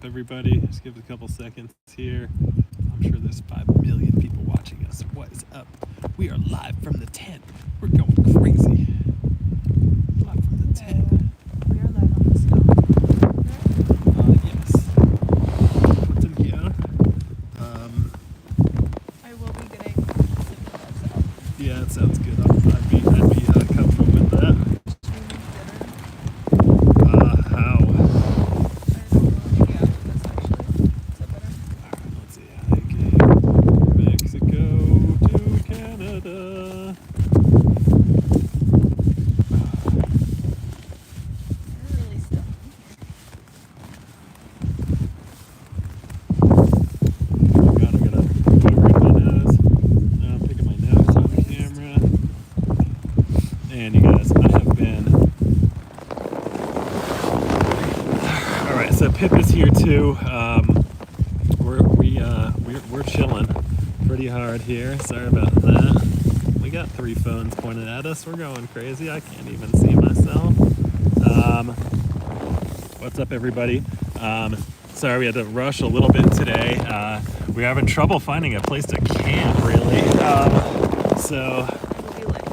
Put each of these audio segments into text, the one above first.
up, everybody? Just give it a couple seconds here. I'm sure there's 5 million people watching us. What is up? We are live from the tent. We're going crazy. Live from the tent. We are live on the stove. Yes. Put them here. I will be getting sick gloves out. Yeah, that sounds good. I'd be comfortable with that. How? I don't know. Yeah, that's actually. Is that better? Let's see. Hiking Mexico to Canada. You're really stuffy. Oh God, I gotta over my nose. Now I'm picking my nose on the camera. And you guys, I have been. All right, so Pip is here too. We're chilling pretty hard here. Sorry about that. We got 3 phones pointed at us. We're going crazy. I can't even see myself. What's up, everybody? Sorry we had to rush a little bit today. We're having trouble finding a place to camp, really. So We'll be late.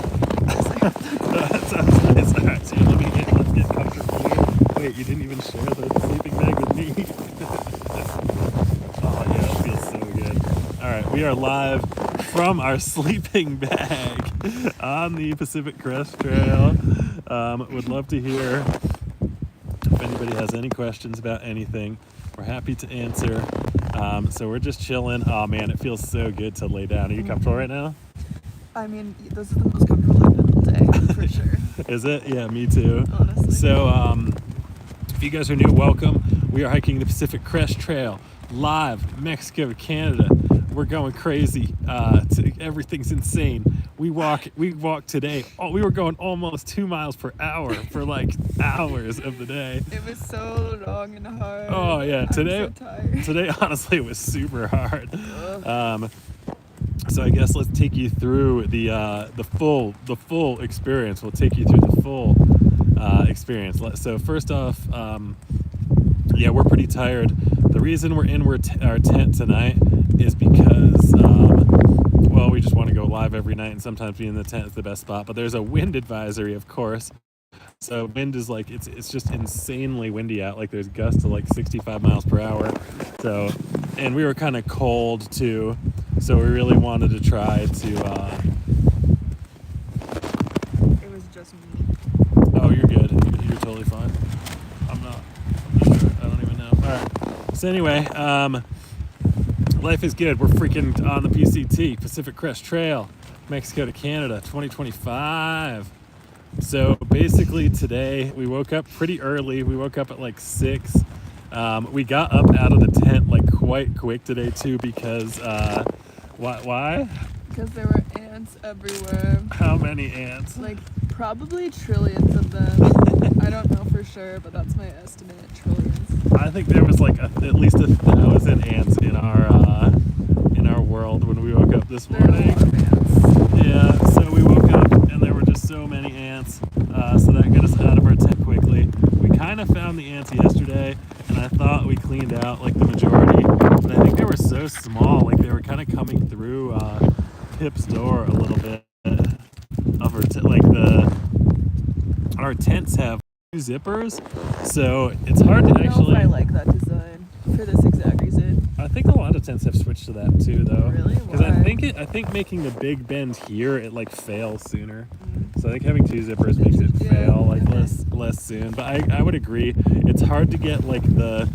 that sounds nice. All right, so let's get comfortable here. Wait, you didn't even share the sleeping bag with me? Oh yeah, that feels so good. All right, we are live from our sleeping bag on the Pacific Crest Trail. Would love to hear if anybody has any questions about anything. We're happy to answer. So we're just chilling. Oh man, it feels so good to lay down. Are you comfortable right now? I mean, this is the most comfortable I've been all day, for sure. Is it? Yeah, me too. Honestly. So, if you guys are new, welcome. We are hiking the Pacific Crest Trail, live, Mexico to Canada. We're going crazy. Everything's insane. We walked today. Oh, we were going almost 2 miles per hour for like hours of the day. It was so long and hard. Oh yeah, today. I'm so tired. Today, honestly, it was super hard. Ugh. So I guess let's take you through the full experience. We'll take you through the full experience. So first off, yeah, we're pretty tired. The reason we're in our tent tonight is because, well, we just want to go live every night, and sometimes being in the tent is the best spot. But there's a wind advisory, of course. So wind is like it's just insanely windy out. Like there's gusts of like 65 miles per hour. So, and we were kind of cold too. So we really wanted to try to. It was just me. Oh, you're good. You're totally fine. I'm not sure. I don't even know. All right. So anyway, life is good. We're freaking on the PCT, Pacific Crest Trail, Mexico to Canada, 2025. So basically today we woke up pretty early. We woke up at like 6. We got up out of the tent like quite quick today too because why? Because there were ants everywhere. How many ants? Like, probably trillions of them. I don't know for sure, but that's my estimate. Trillions. I think there was like at least 1,000 ants in our world when we woke up this There are a morning. lot of ants. Yeah, so we woke up and there were just so many ants, so that got us out of our tent quickly. We kind of found the ants yesterday, and I thought we cleaned out like the majority, but I think they were so small, like they were kind of coming through Pip's door a little bit of her our tents have 2 zippers, so it's hard to I don't know actually. if I like that design for this exact reason. I think a lot of tents have switched to that too, though. Really? Because I Why? think making the big bend here, it like fails sooner. So I think having 2 zippers makes it Yeah, fail like okay. less soon. But I would agree. It's hard to get like the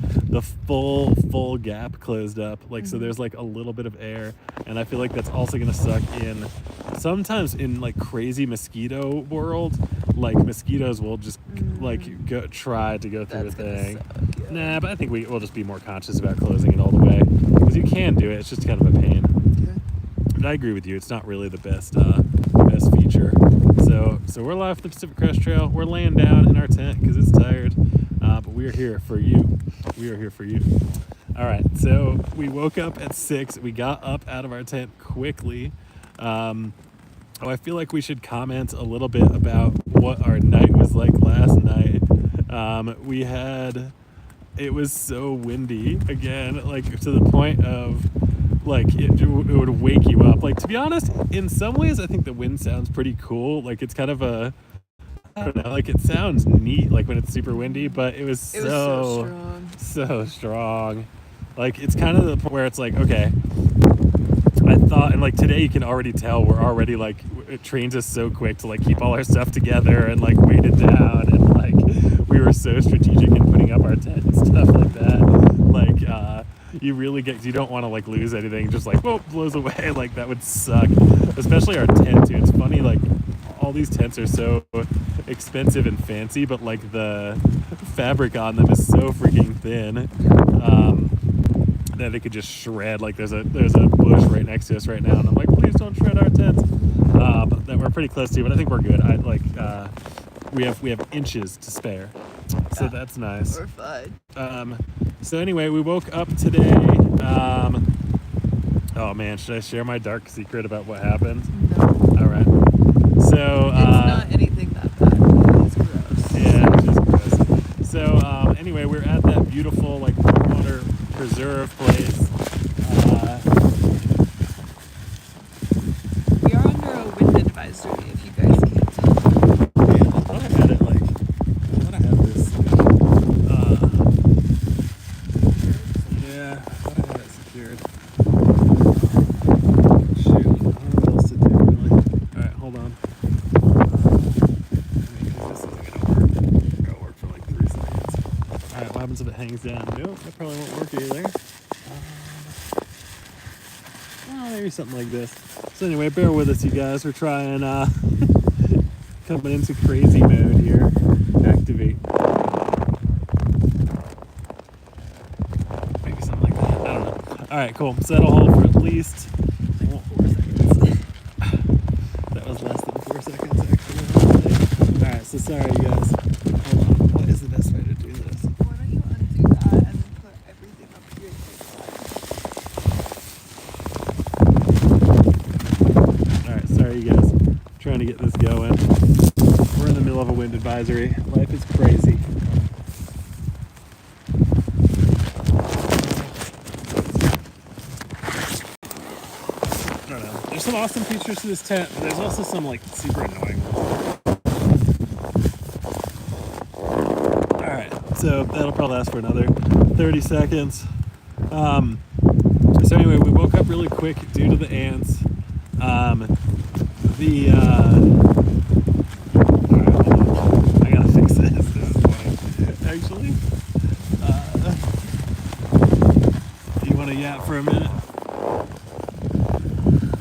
full gap closed up. Like so there's like a little bit of air, and I feel like that's also gonna suck in. Sometimes in like crazy mosquito world, like mosquitoes will just like try to go through That's a gonna thing. suck, yeah. Nah, but I think we'll just be more conscious about closing it all the way because you can do it. It's just kind of a pain. Okay. But I agree with you. It's not really the best feature. So we're live at the Pacific Crest Trail. We're laying down in our tent because it's tired. But we are here for you. We are here for you. All right. So we woke up at 6. We got up out of our tent quickly. I feel like we should comment a little bit about what our night was like last night. We had it was so windy again, like to the point of like it would wake you up. Like, to be honest, in some ways I think the wind sounds pretty cool. Like, it's kind of a, I don't know, like it sounds neat like when it's super windy, but it was It was so strong. so strong. Like, it's kind of the point where it's like, okay, I thought, and like today you can already tell we're already like, it trains us so quick to like keep all our stuff together and like weight it down, and like we were so strategic in putting up our tent and stuff like that. Like, you really you don't want to like lose anything, just like, whoa, blows away. Like, that would suck, especially our tent too. It's funny, like all these tents are so expensive and fancy, but like the fabric on them is so freaking thin. That it could just shred. Like, there's a bush right next to us right now, and I'm like, please don't shred our tents. That we're pretty close to, but I think we're good. I like we have inches to spare, so that's nice. We're fine. So anyway, we woke up today. Oh man, should I share my dark secret about what happened? No. All right. So It's not anything that bad. It's gross. yeah, it's just gross. So anyway, we're at that beautiful like water preserve place. We are under a wind advisory, if you guys can't tell. Yeah, I thought I had it like, I thought I had this. Yeah, I thought I had it secured. Shoot, I don't know what else to do really. All right, hold on. This isn't gonna work. It's gonna work for like 3 seconds. All right, what happens if it hangs down? Nope, that probably won't work either. Well, maybe something like this. So anyway, bear with us, you guys. We're trying coming into crazy mode here. Activate. Maybe something like that. I don't know. All right, cool. So that'll hold for at least 4 seconds. That was less than 4 seconds, actually. All right, so sorry, you guys. Hold on. What is the best way to do this? Why don't you undo that and then put everything up here to the side? All right, sorry, you guys. Trying to get this going. We're in the middle of a wind advisory. Life is crazy. I don't know. There's some awesome features to this tent, but there's also some like super annoying ones. Alright, so that'll probably last for another 30 seconds. So anyway, we woke up really quick due to the ants. Alright, hold on. I gotta fix this. This is funny. Actually, you want to yap for a minute?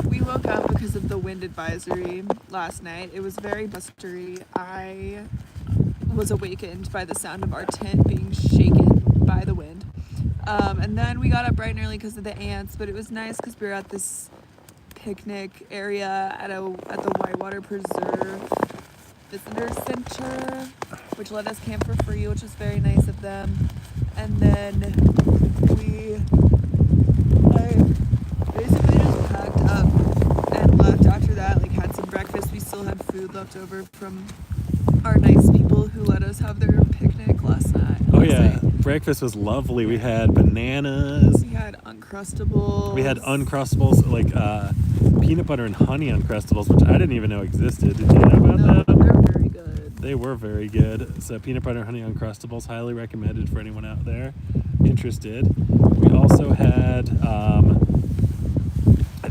We woke up because of the wind advisory last night. It was very blustery. I was awakened by the sound of our tent being shaken by the wind. And then we got up bright and early because of the ants, but it was nice because we were at this picnic area at the Whitewater Preserve Visitor Center, which let us camp for free, which was very nice of them. And then I basically just packed up and left after that, like had some breakfast. We still had food left over from our nice people who let us have their picnic last night. Oh yeah, breakfast was lovely. We had bananas. We had Uncrustables. We had Uncrustables, like peanut butter and honey Uncrustables, which I didn't even know existed. Did you know about No, that? they're very good. They were very good. So peanut butter and honey Uncrustables, highly recommended for anyone out there interested. We also had,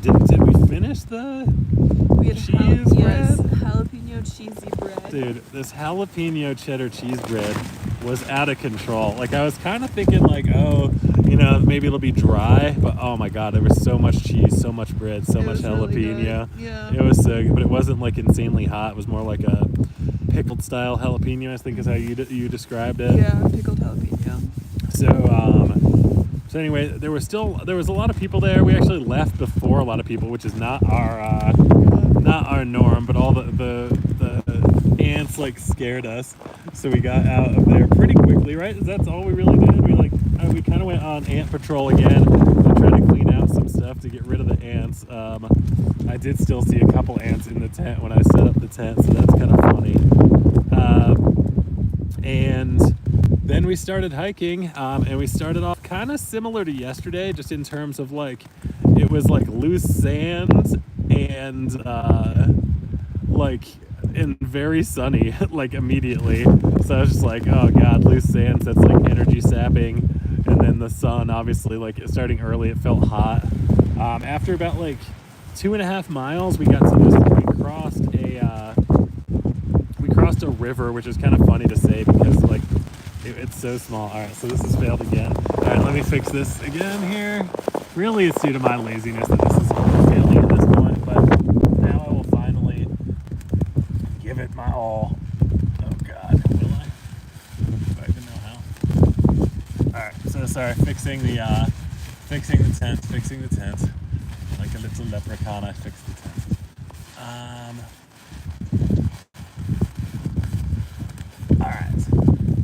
did we finish the We had cheese bread? jalapeno cheesy bread. Dude, this jalapeno cheddar cheese bread was out of control. Like, I was kind of thinking like, oh, you know, maybe it'll be dry, but oh my god, there was so much cheese, so much bread, so It much was really jalapeno. good. Yeah. It was so good, but it wasn't like insanely hot. It was more like a pickled style jalapeno, I think is how you described it. Yeah, pickled jalapeno. So anyway, there was a lot of people there. We actually left before a lot of people, which is not our norm, but all the ants like scared us, so we got out of there pretty quickly, right? That's all we really did. We kind of went on ant patrol again and tried to clean out some stuff to get rid of the ants. I did still see a couple ants in the tent when I set up the tent, so that's kind of funny. And then we started hiking, and we started off kind of similar to yesterday, just in terms of like it was like loose sand and like and very sunny like immediately. So I was just like, oh god, loose sand, that's like energy sapping. And then the sun, obviously, like starting early, it felt hot. After about like 2.5 miles, we got to this. We crossed a river, which is kind of funny to say because like it's so small. All right, so this has failed again. All right, let me fix this again here. Really, it's due to my laziness that this is failing at this point, but now I will finally give it my all. Oh God, will I? Do I even know how? All right, so sorry, fixing the tent. Like a little leprechaun, I fixed the tent. All right.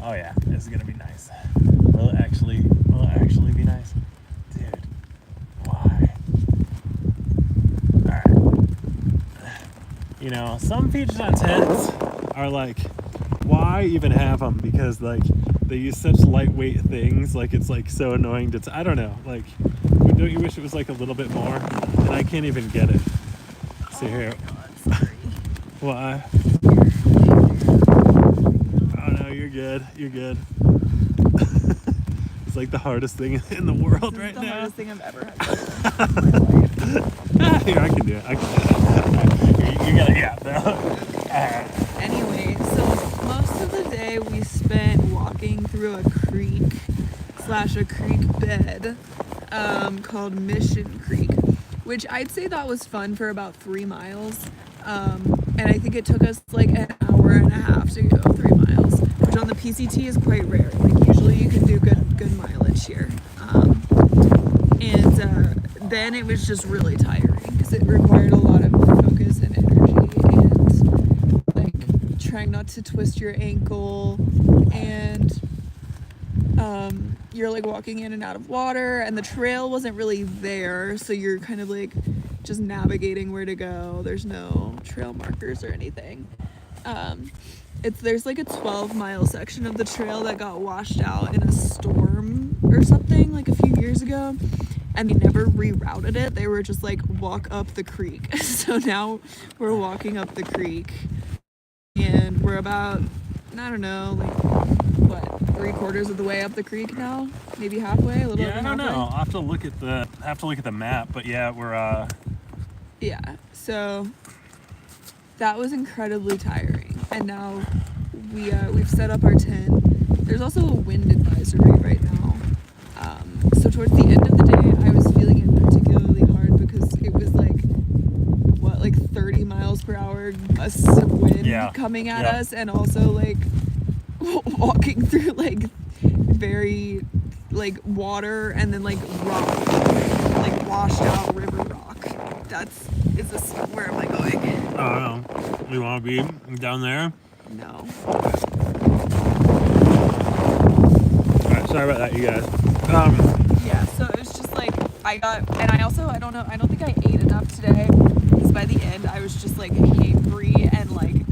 Oh yeah, this is gonna be nice. Will it actually be nice? Dude, why? All right. You know, some features on tents are like, why even have them? Because like they use such lightweight things. Like it's like so annoying to. I don't know. Like, don't you wish it was like a little bit more? And I can't even get it. So here. God, sorry. Why? Oh no, you're good. You're good. It's like the hardest thing in the world This right is the now. hardest thing I've ever had to do in my life. Here, I can do it. You got it. Yeah. Anyway, so most of the day we spent walking through a creek bed called Mission Creek, which I'd say that was fun for about 3 miles. And I think it took us like an hour and a half to go 3 miles, which on the PCT is quite rare. Like usually you can do good mileage here. Then it was just really tiring because it required a lot of focus and energy and like trying not to twist your ankle, and you're like walking in and out of water, and the trail wasn't really there, so you're kind of like just navigating where to go. There's no trail markers or anything. There's like a 12-mile section of the trail that got washed out in a storm or something like a few years ago, and they never rerouted it. They were just like, walk up the creek. So now we're walking up the creek, and we're about, I don't know, like what, 3/4 of the way up the creek now, maybe halfway, a little over Yeah, I don't halfway. know. I'll have to look at the map, but yeah, we're Yeah, so that was incredibly tiring, and now we've set up our tent. There's also a wind advisory right now, so towards the end of the day I was feeling it particularly hard because it was like 30 miles per hour gusts of wind coming at us, and also like walking through like very like water and then like rock, like washed out river rock. Where am I going? I don't know. You want to be down there? No. All right, sorry about that, you guys. Yeah, so it was just like I don't think I ate enough today, because by the end I was just like hangry, and like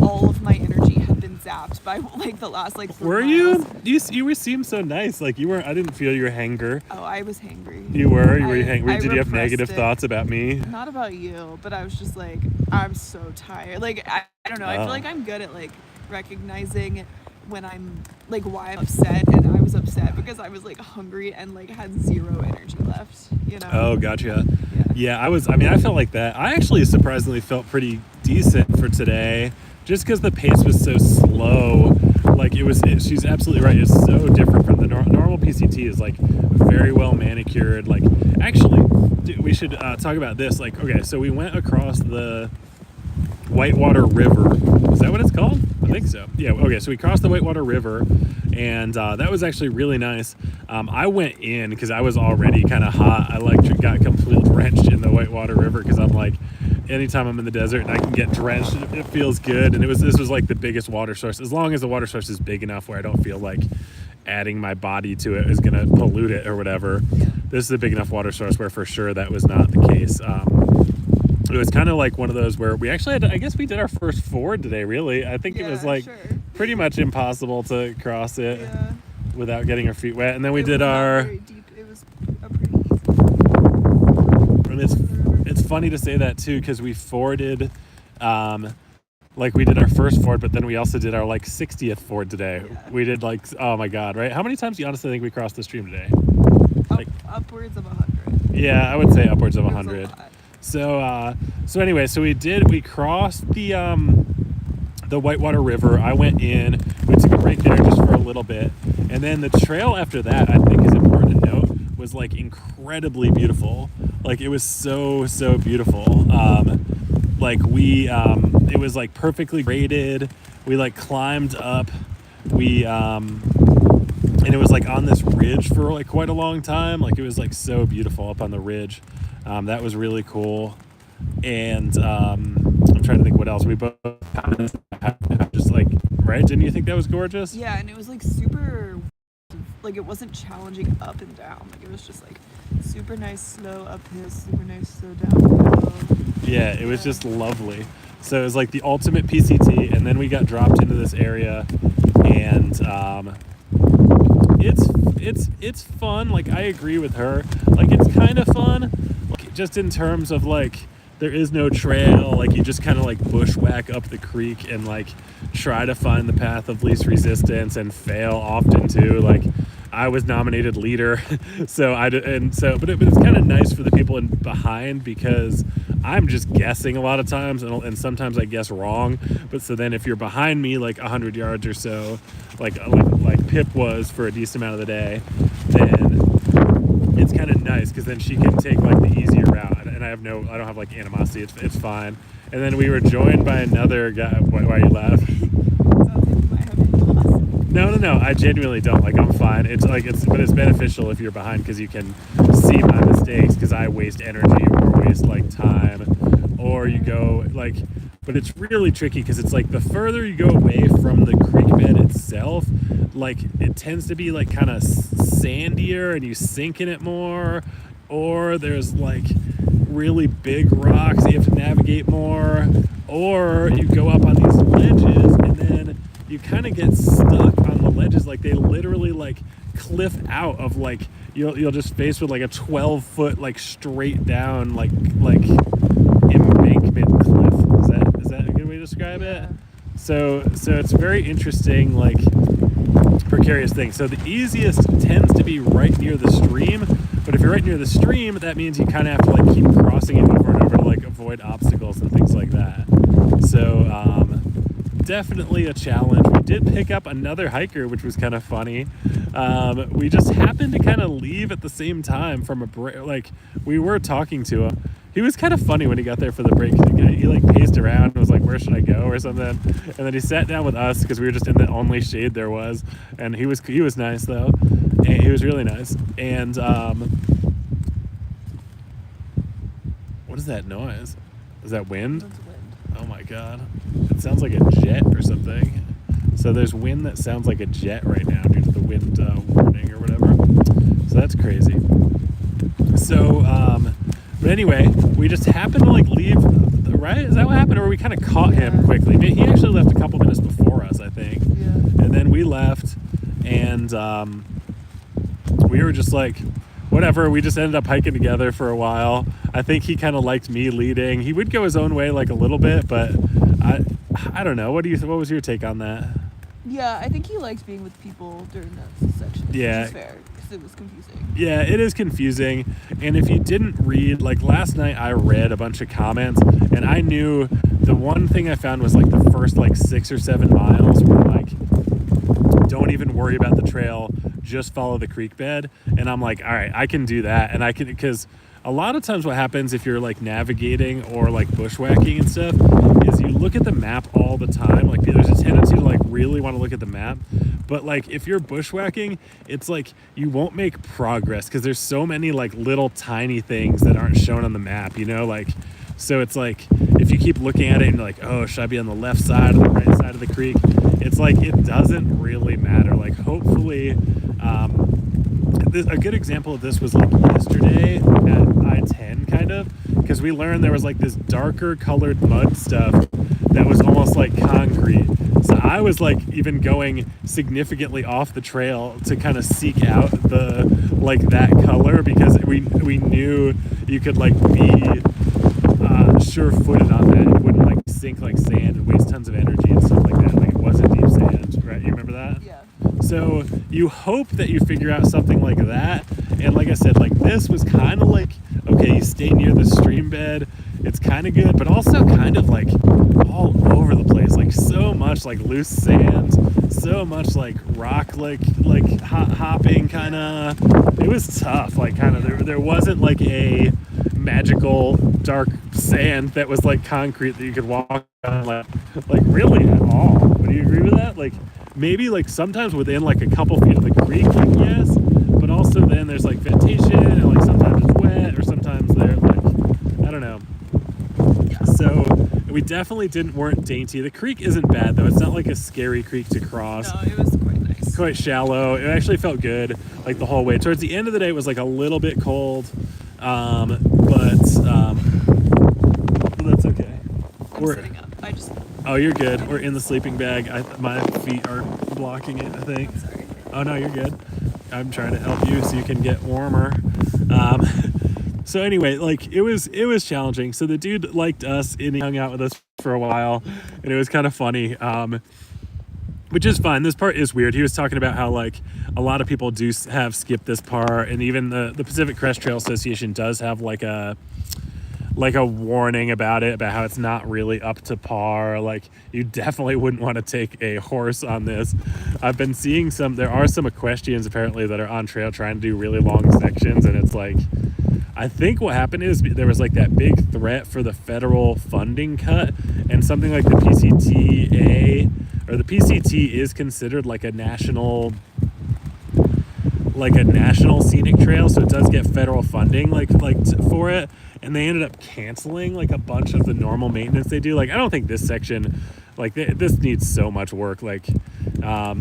all of my energy had been zapped by like the last like 3 Were miles. you seemed so nice. Like you weren't. I didn't feel your hanger. Oh, I was hangry. You were. Were you I hangry? Did you have repressed negative it. thoughts about me? Not about you, but I was just like, I'm so tired. Like I don't know. I feel like I'm good at like recognizing when I'm like why I'm upset, and I was upset because I was like hungry and like had zero energy left. You know. Oh, gotcha. Yeah. I felt like that. I actually surprisingly felt pretty decent for today, just because the pace was so slow. Like she's absolutely right. It's so different from the normal PCT. Is like very well manicured. Like actually, we should talk about this. Like, okay, so we went across the Whitewater River. Is that what it's called? I think so. Yeah. Okay. So we crossed the Whitewater River, and that was actually really nice. I went in because I was already kind of hot. I got completely drenched in the Whitewater River because I'm like, anytime I'm in the desert and I can get drenched, it feels good. And this was like the biggest water source. As long as the water source is big enough where I don't feel like adding my body to it is gonna pollute it or whatever. This is a big enough water source where for sure that was not the case. It was kind of like one of those where we actually I guess we did our first ford today, really. I think it was like sure. pretty much impossible to cross it Yeah. without getting our feet wet. And then we It did was not our, very deep. It was a pretty easy. and it's funny to say that too, because we forded, like we did our first ford, but then we also did our like 60th ford today. Yeah. We did like, oh my God, right? How many times do you honestly think we crossed the stream today? Upwards of 100. Yeah, I would say upwards of It was a 100. lot. So anyway, we crossed the Whitewater River. I went in, we took a break there just for a little bit, and then the trail after that, I think is important to note, was like incredibly beautiful. Like it was so beautiful. Like it was like perfectly graded. We like climbed up. And it was like on this ridge for like quite a long time. Like it was like so beautiful up on the ridge. That was really cool. And I'm trying to think what else. We both just like, right? Didn't you think that was gorgeous? Yeah, and it was like super, like it wasn't challenging up and down. Like it was just like super nice slow uphill, super nice slow downhill. Yeah, it was just lovely. So it was like the ultimate PCT, and then we got dropped into this area, and it's fun. Like I agree with her. Like it's kind of fun, like, just in terms of like there is no trail. Like you just kind of like bushwhack up the creek and like try to find the path of least resistance and fail often too. Like I was nominated leader, but it's kind of nice for the people in behind because I'm just guessing a lot of times, and sometimes I guess wrong. But so then if you're behind me like 100 yards or so, like Pip was for a decent amount of the day, then it's kind of nice because then she can take like the easier route, and I don't have like animosity. It's fine. And then we were joined by another guy. Why you laugh? No, I genuinely don't. Like, I'm fine. But it's beneficial if you're behind because you can see my mistakes because I waste energy or waste like time, or you go like. But it's really tricky because it's like the further you go away from the creek bed itself, like it tends to be like kind of sandier and you sink in it more, or there's like really big rocks that you have to navigate more, or you go up on these ledges and then you kind of get stuck on the ledges. Like they literally like cliff out of like you'll just face with like a 12-foot like straight down like embankment cliff. Is that a good way to describe it? So it's very interesting, like precarious thing. So the easiest tends to be right near the stream, but if you're right near the stream, that means you kind of have to like keep crossing it over and over to like avoid obstacles and things like that. So definitely a challenge. We did pick up another hiker, which was kind of funny. We just happened to kind of leave at the same time from a break. Like we were talking to him. He was kind of funny when he got there for the break. He like paced around and was like, "Where should I go?" or something. And then he sat down with us because we were just in the only shade there was. And he was nice though. And he was really nice. And what is that noise? Is that wind? That's wind. Oh my God. It sounds like a jet or something. So there's wind that sounds like a jet right now due to the wind warning or whatever. So that's crazy. So, but anyway, we just happened to like leave, right? Is that what happened? Or we kind of caught him quickly. He actually left a couple minutes before us, I think. Yeah. And then we left and we were just like, whatever. We just ended up hiking together for a while. I think he kind of liked me leading. He would go his own way like a little bit, but I don't know. What was your take on that? Yeah, I think he liked being with people during that section. Yeah. Which is fair, because it was confusing. Yeah, it is confusing. And if you didn't read, like last night I read a bunch of comments and I knew the one thing I found was like the first like 6 or 7 miles were like, don't even worry about the trail, just follow the creek bed. And I'm like, all right, I can do that. And I can, because a lot of times what happens if you're like navigating or like bushwhacking and stuff is you look at the map all the time. Like there's a tendency to like really want to look at the map, but like if you're bushwhacking, it's like you won't make progress because there's so many like little tiny things that aren't shown on the map, you know, like, so it's like if you keep looking at it and you're like, oh, should I be on the left side or the right side of the creek? It's like it doesn't really matter. Like hopefully a good example of this was like yesterday at I-10 kind of, because we learned there was like this darker colored mud stuff that was almost like concrete. So I was like even going significantly off the trail to kind of seek out the like that color, because we knew you could like be sure-footed on that. It wouldn't like sink like sand and waste tons of energy and stuff like that. Like it wasn't deep sand, right? You remember that? Yeah. So you hope that you figure out something like that. And like I said, like this was kind of like, okay, you stay near the stream bed, it's kind of good, but also kind of like all over the place, like so much like loose sand, so much like rock, like hopping kind of. It was tough, like kind of there wasn't like a magical dark sand that was like concrete that you could walk on like really at all. Would you agree with that? Like maybe like sometimes within like a couple feet of the creek, like yes, but also then there's like vegetation and like sometimes it's wet or sometimes they're like, I don't know. So we definitely weren't dainty. The creek isn't bad though. It's not like a scary creek to cross. No, it was quite nice. Quite shallow. It actually felt good like the whole way. Towards the end of the day it was like a little bit cold. But that's okay. I'm sitting up. Oh, you're good. We're in the sleeping bag. My feet are blocking it, I think. I'm sorry. Oh no, you're good. I'm trying to help you so you can get warmer. So anyway, like it was challenging. So the dude liked us and he hung out with us for a while, and it was kind of funny. Which is fine. This part is weird. He was talking about how like a lot of people do have skipped this part, and even the Pacific Crest Trail Association does have like a warning about it, about how it's not really up to par. Like you definitely wouldn't want to take a horse on this. I've been seeing there are some equestrians apparently that are on trail trying to do really long sections, and it's like, I think what happened is there was like that big threat for the federal funding cut, and something like the PCTA or the PCT is considered like a national scenic trail, so it does get federal funding for it, and they ended up canceling like a bunch of the normal maintenance they do. Like I don't think this section, like this needs so much work. Like I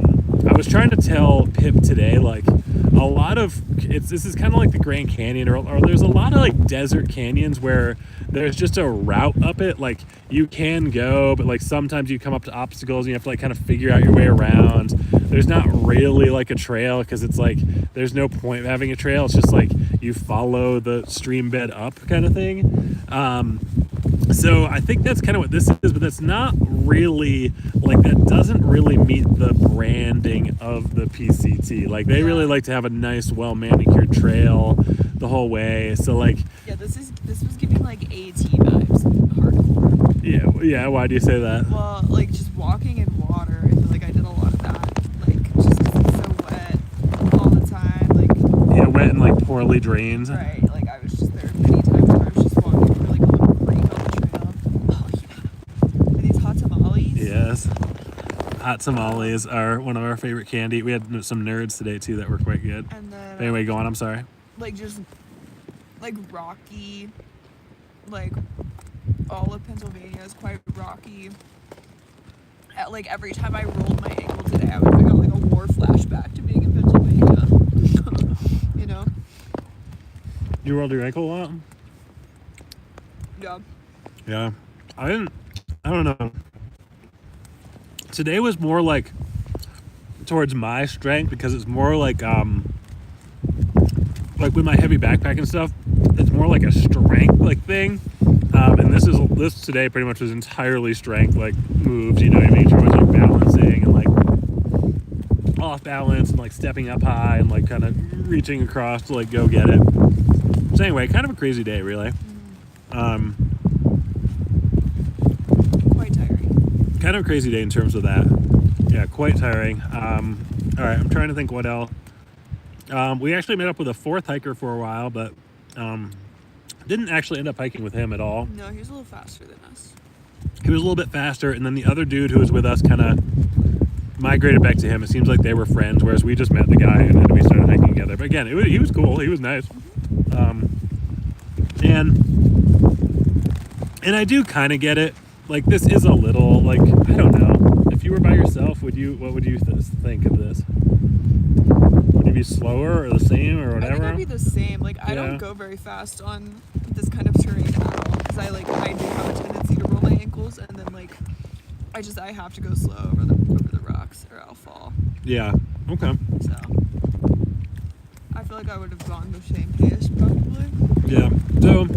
was trying to tell Pip today, like a lot of this is kind of like the Grand Canyon, or there's a lot of like desert canyons where there's just a route up it. Like you can go, but like sometimes you come up to obstacles and you have to like kind of figure out your way around. There's not really like a trail, because it's like there's no point of having a trail. It's just like you follow the stream bed up kind of thing. So I think that's kind of what this is, but that's not really like, that doesn't really meet the branding of the PCT. Like they really like to have a nice, well manicured trail the whole way. So like, yeah, this was giving like AT vibes, hardcore. Yeah. Why do you say that? Well, like just walking in water, I feel like I did a lot of that. Like just 'cause it's so wet all the time. Like wet and like poorly drained. Right. Like I was just there many times where I was just walking through like a little creek on the trail. Oh yeah. Are these hot tamales? Yes. Hot tamales are one of our favorite candy. We had some nerds today too that were quite good. And then Anyway, go on. I'm sorry. like just like rocky, like all of Pennsylvania is quite rocky. Like every time I rolled my ankle today, I got like a war flashback to being in Pennsylvania. You know? You rolled your ankle a lot? Yeah. Yeah. I don't know. Today was more like towards my strength, because it's more like with my heavy backpack and stuff, it's more like a strength like thing. And this today pretty much was entirely strength like moves, you know what I mean? Towards like balancing and like off balance and like stepping up high and like kind of reaching across to like go get it. So anyway, kind of a crazy day really. Quite tiring. Kind of a crazy day in terms of that. Yeah, quite tiring. All right, I'm trying to think what else. We actually met up with a fourth hiker for a while, but didn't actually end up hiking with him at all. No, he was a little faster than us. He was a little bit faster, and then the other dude who was with us kind of migrated back to him. It seems like they were friends, whereas we just met the guy and then we started hiking together. But again, he was cool. He was nice. And I do kind of get it. Like, this is a little, like, I don't know. If you were by yourself, what would you think of this? Would you be slower or the same or whatever? I think I'd be the same. Like, I don't go very fast on this kind of terrain at all, because I do have a tendency to roll my ankles, and then like I have to go slow over the rocks or I'll fall. Yeah. Okay. So I feel like I would have gone the same pace probably. Yeah. So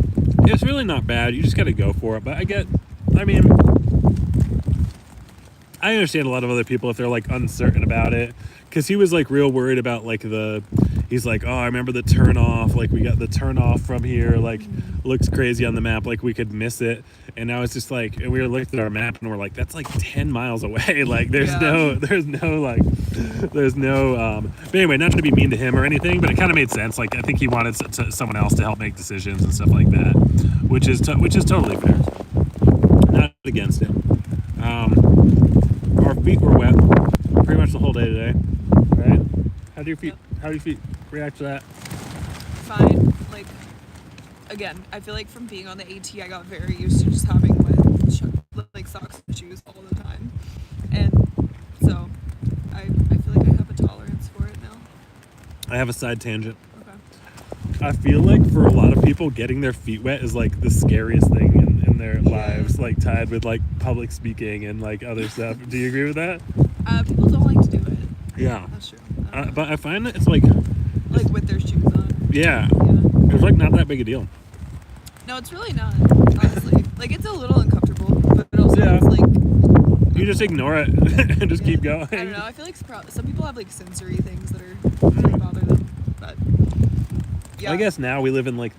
it's really not bad. You just got to go for it. But I mean, I understand a lot of other people if they're like uncertain about it, because he was like real worried about like he's like, oh, I remember the turn off, like we got the turn off from here, like looks crazy on the map, like we could miss it. And now it's just like, and we were looking at our map and we're like, that's like 10 miles away. Like there's no but anyway, not to be mean to him or anything, but it kind of made sense. Like I think he wanted someone else to help make decisions and stuff like that, which is totally fair. Not against him. Our feet were wet pretty much the whole day today, right? How do your feet react to that? Fine. Like, again, I feel like from being on the AT, I got very used to just having wet like socks and shoes all the time, and so I feel like I have a tolerance for it now. I have a side tangent. Okay. I feel like for a lot of people, getting their feet wet is like the scariest thing in their lives, like tied with like public speaking and like other stuff. Do you agree with that? People don't like to do it. Yeah. That's true. But I find that it's like with their shoes on. Yeah. Yeah. It's like not that big a deal. No, it's really not, honestly. Like, it's a little uncomfortable, but also Yeah. it's like... You just ignore it and just keep going. I don't know. I feel like some people have, like, sensory things that really bother them, but... Yeah. I guess now we live in, like,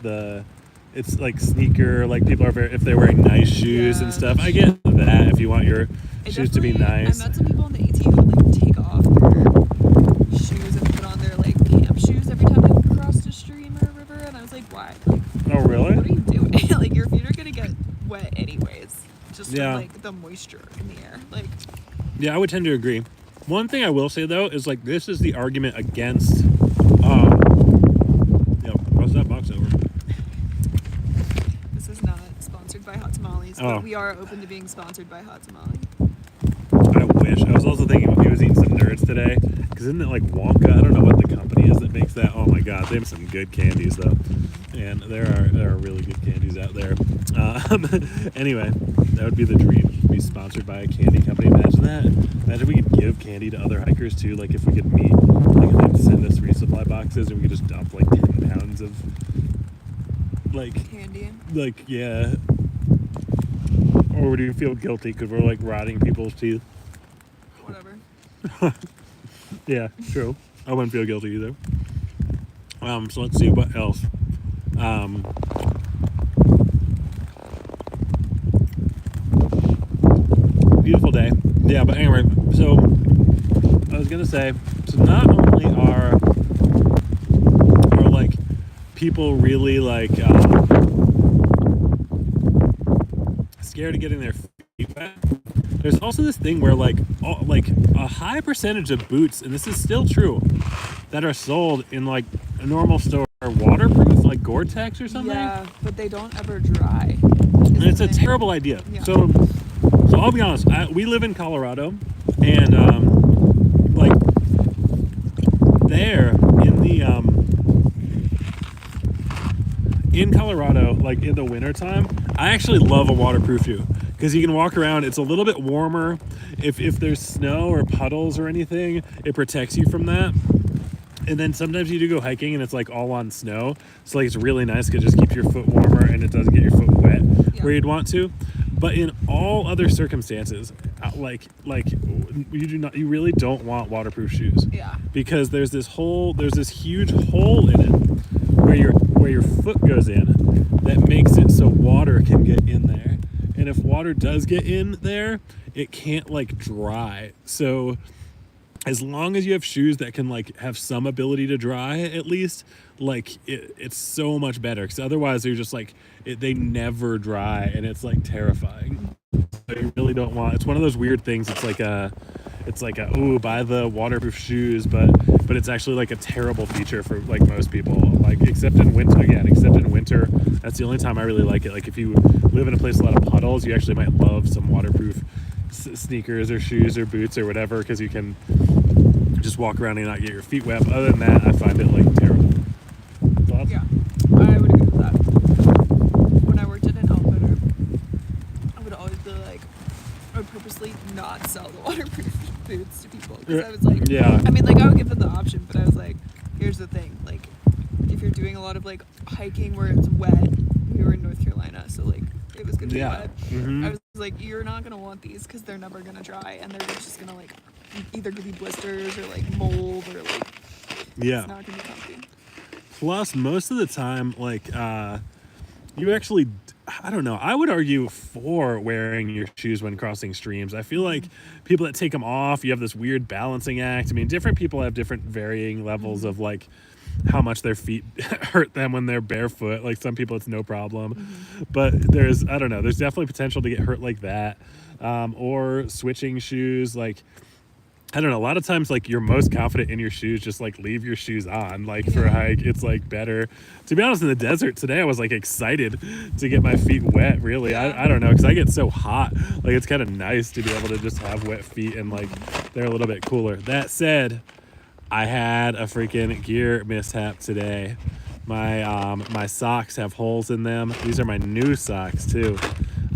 it's, like, sneaker, like, people are if they're wearing nice shoes and stuff. I get that if you want your shoes to be nice. I met some people on the AT who would, like, take off their shoes and put on their, like, camp shoes every time they crossed a stream or a river, and I was like, why? Like, oh, really? what are you doing? Like, your feet are gonna get wet anyways. Just from, like, the moisture in the air. Like... Yeah, I would tend to agree. One thing I will say, though, is, like, this is the argument against... what's that box over? This is not sponsored by Hot Tamales, but we are open to being sponsored by Hot Tamale. I wish. I was also thinking he was eating some Nerds today, because isn't it like Wonka? I don't know what the company is that makes that. Oh my god, they have some good candies though, and there are really good candies out there. Anyway, that would be the dream, to be sponsored by a candy company. Imagine that. Imagine we could give candy to other hikers too. Like if we could meet, like if they'd send us resupply boxes and we could just dump like 10 pounds of like candy. Like yeah. Or would you feel guilty because we're like rotting people's teeth? Whatever. Yeah, true. I wouldn't feel guilty either. So let's see what else. Beautiful day. Yeah, but anyway, so I was gonna say, so not only are like people really like scared of getting their feet wet, there's also this thing where like a high percentage of boots, and this is still true, that are sold in like a normal store are waterproof, like Gore-Tex or something. Yeah, but they don't ever dry. And it's a terrible idea. Yeah. So I'll be honest, we live in Colorado, and like there in the in Colorado, like in the wintertime, I actually love a waterproof shoe because you can walk around. It's a little bit warmer. If there's snow or puddles or anything, it protects you from that. And then sometimes you do go hiking and it's like all on snow, so like it's really nice because it just keeps your foot warmer and it doesn't get your foot wet where you'd want to. But in all other circumstances, like you really don't want waterproof shoes. Yeah. Because there's this huge hole in it where your foot goes in that makes it so water can get in there. And if water does get in there, it can't like dry. So as long as you have shoes that can like have some ability to dry at least, like it's so much better, because otherwise they're just like they never dry and it's like terrifying. So you really don't want, it's one of those weird things. It's like a buy the waterproof shoes, but it's actually like a terrible feature for like most people, like except in winter. That's the only time I really like it. Like if you live in a place with a lot of puddles, you actually might love some waterproof sneakers or shoes or boots or whatever, because you can just walk around and not get your feet wet. But other than that, I find it like terrible. Thoughts? Yeah, I would agree with that. When I worked at an outfitter, I would always be like, I would purposely sell the waterproof boots to people because I was like, yeah. I mean, like I would give them the option, but I was like, here's the thing, like if you're doing a lot of like hiking where it's wet, we were in North Carolina, so like it was gonna be wet. I was like, you're not gonna want these because they're never gonna dry and they're just gonna like either give you blisters or like mold or like it's not gonna be comfy. Plus, most of the time, like you actually, I don't know, I would argue for wearing your shoes when crossing streams. I feel like people that take them off, you have this weird balancing act. I mean, different people have different varying levels of like how much their feet hurt them when they're barefoot. Like some people it's no problem, but there's, I don't know, there's definitely potential to get hurt like that. Or switching shoes, like I don't know, a lot of times like you're most confident in your shoes, just like leave your shoes on, like for a hike. It's like better, to be honest. In the desert today I was like excited to get my feet wet, really. I don't know, because I get so hot, like it's kind of nice to be able to just have wet feet and like they're a little bit cooler. That said, I had a freaking gear mishap today. My socks have holes in them. These are my new socks too.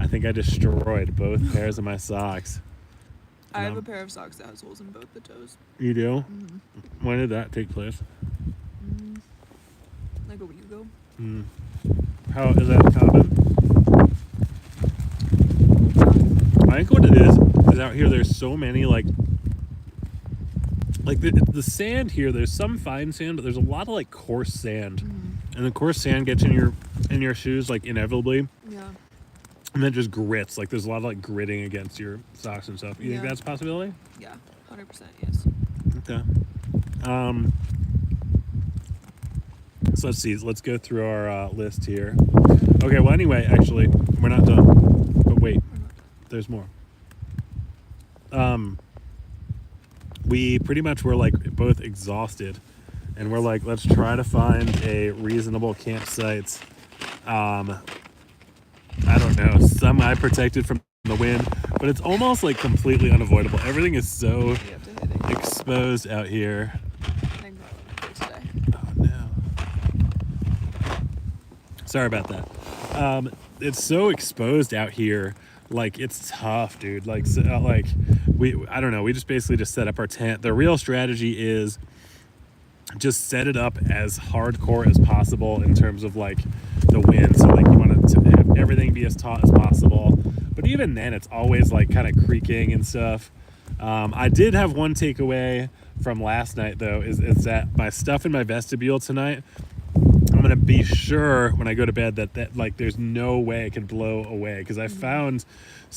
I think I destroyed both pairs of my socks. I have a pair of socks that has holes in both the toes. You do? When did that take place? Like a week ago. How is that common? I think what it is out here there's so many like the sand here, there's some fine sand, but there's a lot of like coarse sand. And the coarse sand gets in your shoes like inevitably. Yeah. And then just grits. Like there's a lot of like gritting against your socks and stuff. You think that's a possibility? Yeah, 100% yes. Okay. So let's see. Let's go through our list here. Okay. Well, anyway, actually, we're not done. But wait, there's more. We pretty much were like both exhausted, and we're like, let's try to find a reasonable campsite. I don't know, semi-protected from the wind, but it's almost like completely unavoidable. Everything is so exposed out here. Oh no. Sorry about that. It's so exposed out here. Like it's tough, dude. Like, I don't know. We just basically just set up our tent. The real strategy is just set it up as hardcore as possible in terms of like the wind. So like you want to have everything be as taut as possible, but even then it's always like kind of creaking and stuff. I did have one takeaway from last night though, is that my stuff in my vestibule tonight, I'm gonna be sure when I go to bed that like there's no way it can blow away, because I found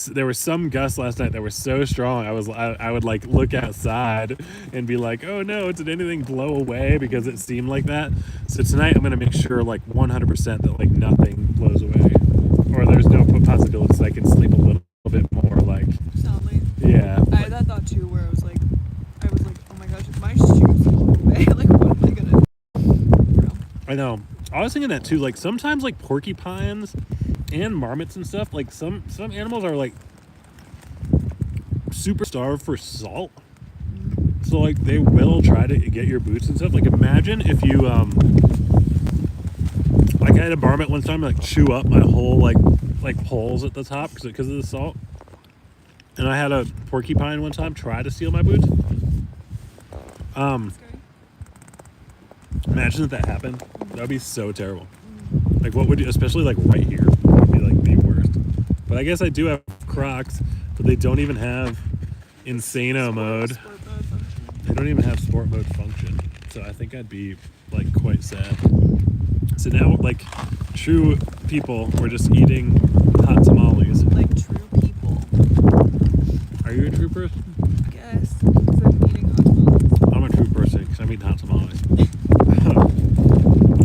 there were some gusts last night that were so strong I would like look outside and be like, oh no, did anything blow away, because it seemed like that. So tonight I'm gonna make sure like 100% that like nothing blows away, or there's no possibility so I can sleep a little bit more like soundly. Yeah. I had that thought too, where I was like, oh my gosh, if my shoes blow away, like what am I gonna do? I know. I was thinking that too. Like sometimes like porcupines and marmots and stuff, like some animals are like super starved for salt. So like they will try to get your boots and stuff. Like imagine if you like I had a marmot one time like chew up my whole like holes at the top because of the salt. And I had a porcupine one time try to steal my boots. Imagine if that happened. That would be so terrible. Like what would you, especially like right here, would be like the worst. But I guess I do have Crocs, but they don't even have Insano mode. They don't even have sport mode function. So I think I'd be like quite sad. So now like true people, we're just eating hot tamales. Like true people. Are you a true person? I guess, because I'm eating hot tamales. I'm a true person because I'm eating hot tamales.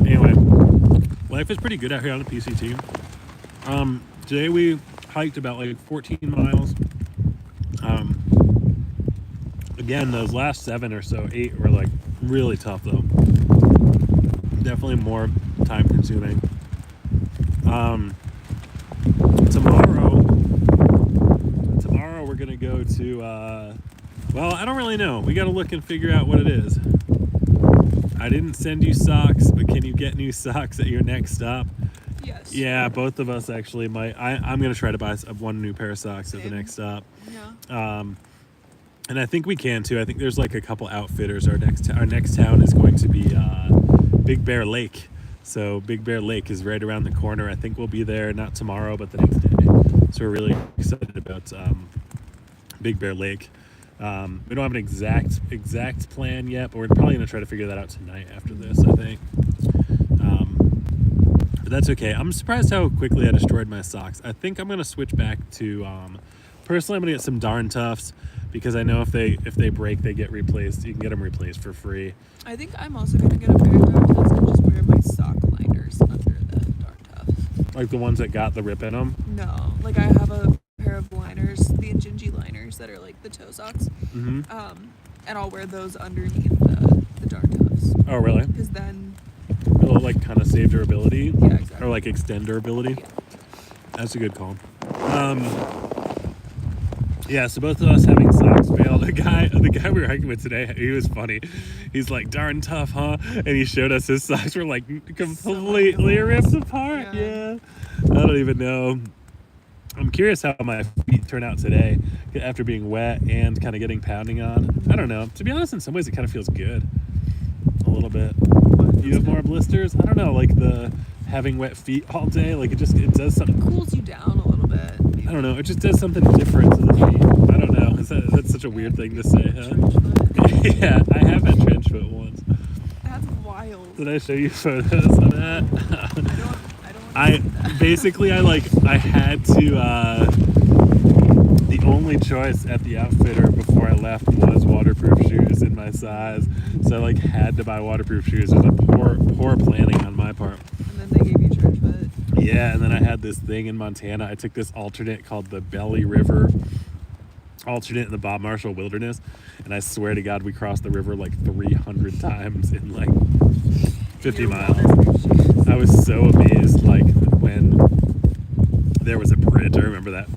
Anyway, life is pretty good out here on the PCT. Today we hiked about like 14 miles. Again, those last 7 or so, 8 were like really tough though. Definitely more time consuming. Tomorrow we're gonna go to well, I don't really know. We gotta look and figure out what it is. I didn't send you socks, but can you get new socks at your next stop? Yes. Yeah, both of us actually might. I'm gonna try to buy one new pair of socks at the next stop. Yeah. And I think we can too. I think there's like a couple outfitters. Our next town is going to be Big Bear Lake. So Big Bear Lake is right around the corner. I think we'll be there not tomorrow, but the next day. So we're really excited about Big Bear Lake. We don't have an exact plan yet, but we're probably going to try to figure that out tonight after this, I think. But that's okay. I'm surprised how quickly I destroyed my socks. I think I'm going to switch back to, personally, I'm going to get some Darn Toughs, because I know if they break, they get replaced. You can get them replaced for free. I think I'm also going to get a pair of Darn Toughs and just wear my sock liners under the Darn Toughs. Like the ones that got the rip in them? No. Like I have a pair of liners, the Injinji liners that are like the toe socks. Mm-hmm. And I'll wear those underneath the Darn Toughs. Oh, really? Because then... It'll like kind of save durability? Yeah, exactly. Or like extend durability? Yeah. That's a good call. Yeah, so both of us having socks failed. The guy we were hiking with today, he was funny. He's like, "Darn tough, huh?" And he showed us his socks were like completely ripped apart. Yeah. I don't even know. I'm curious how my feet turn out today after being wet and kind of getting pounding on. I don't know. To be honest, in some ways it kind of feels good. A little bit. You have more blisters? I don't know, like the having wet feet all day, like it does something. It cools you down a little bit. Maybe. I don't know. It just does something different to the feet. I don't know. That's such a weird thing to say, huh? Yeah, I have had trench foot once. That's wild. Did I show you photos of that? I had to. The only choice at the outfitter before I left was waterproof shoes in my size, so I like had to buy waterproof shoes. It was a poor planning on my part. And then they gave you trench foot. Yeah, and then I had this thing in Montana. I took this alternate called the Belly River alternate in the Bob Marshall Wilderness, and I swear to God, we crossed the river like 300 times in like 50 miles. I was so amazed, like when there was a bridge. I remember that.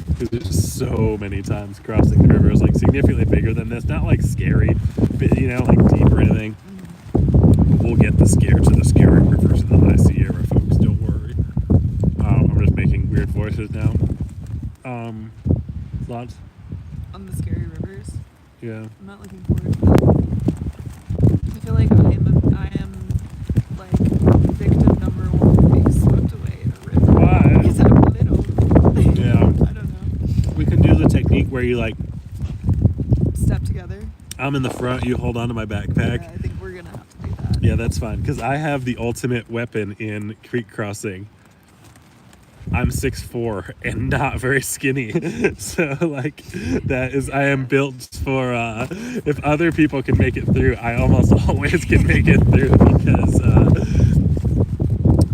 Because there's just so many times crossing the river. It was like significantly bigger than this. Not like scary, but like deep or anything. We'll get the scary rivers in the High Sierra, folks. Don't worry. I'm just making weird voices now. Thoughts? On the scary rivers? Yeah. I'm not looking forward to that. I feel like I am like victim number one being swept away in a river. Why? Because I'm little. Yeah. I don't know. We can do the technique where you like Step together. I'm in the front, you hold on to my backpack. Yeah, I think we're gonna have to do that. Yeah, that's fine, because I have the ultimate weapon in creek crossing. I'm 6'4" and not very skinny. So like I am built for if other people can make it through, I almost always can make it through, because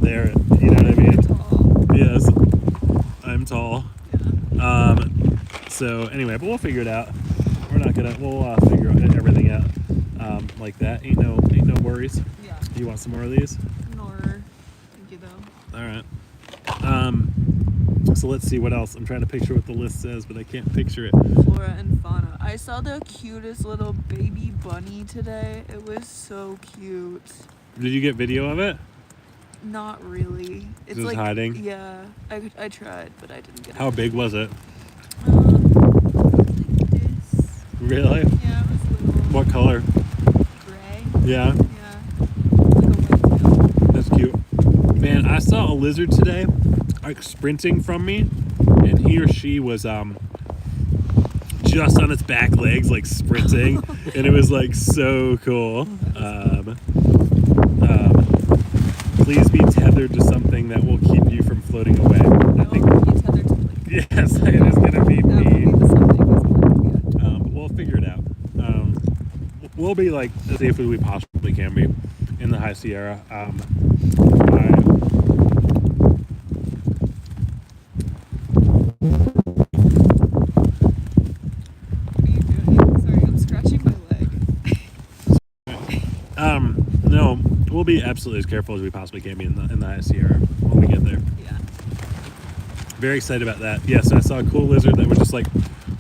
they're, you know what I mean? Tall. Yes. I'm tall. Yeah. So anyway, but we'll figure it out. We'll figure everything out like that. Ain't no worries. Yeah. You want some more of these? Nor. Thank you though. All right. So let's see what else. I'm trying to picture what the list says, but I can't picture it. Flora and fauna. I saw the cutest little baby bunny today. It was so cute. Did you get video of it? Not really. It's Just like hiding? Yeah. I tried, but I didn't get How it. big was it? Like this. Really? Yeah, it was little. What color? Gray. Yeah, Yeah. Like a white tail. that's cute. Man, I saw a lizard today, like sprinting from me, and he or she was just on its back legs, like sprinting, and it was like so cool. Please be tethered to something that will keep you from floating away. I think. You tethered to like. Yes, it is gonna be That would me. be the something. Yeah. But we'll figure it out. We'll be like as safe as we possibly can be in the High Sierra. What are you doing? Sorry, I'm scratching my leg. No, we'll be absolutely as careful as we possibly can be in the High Sierra when we get there. Yeah. Very excited about that. Yeah, so I saw a cool lizard that was just like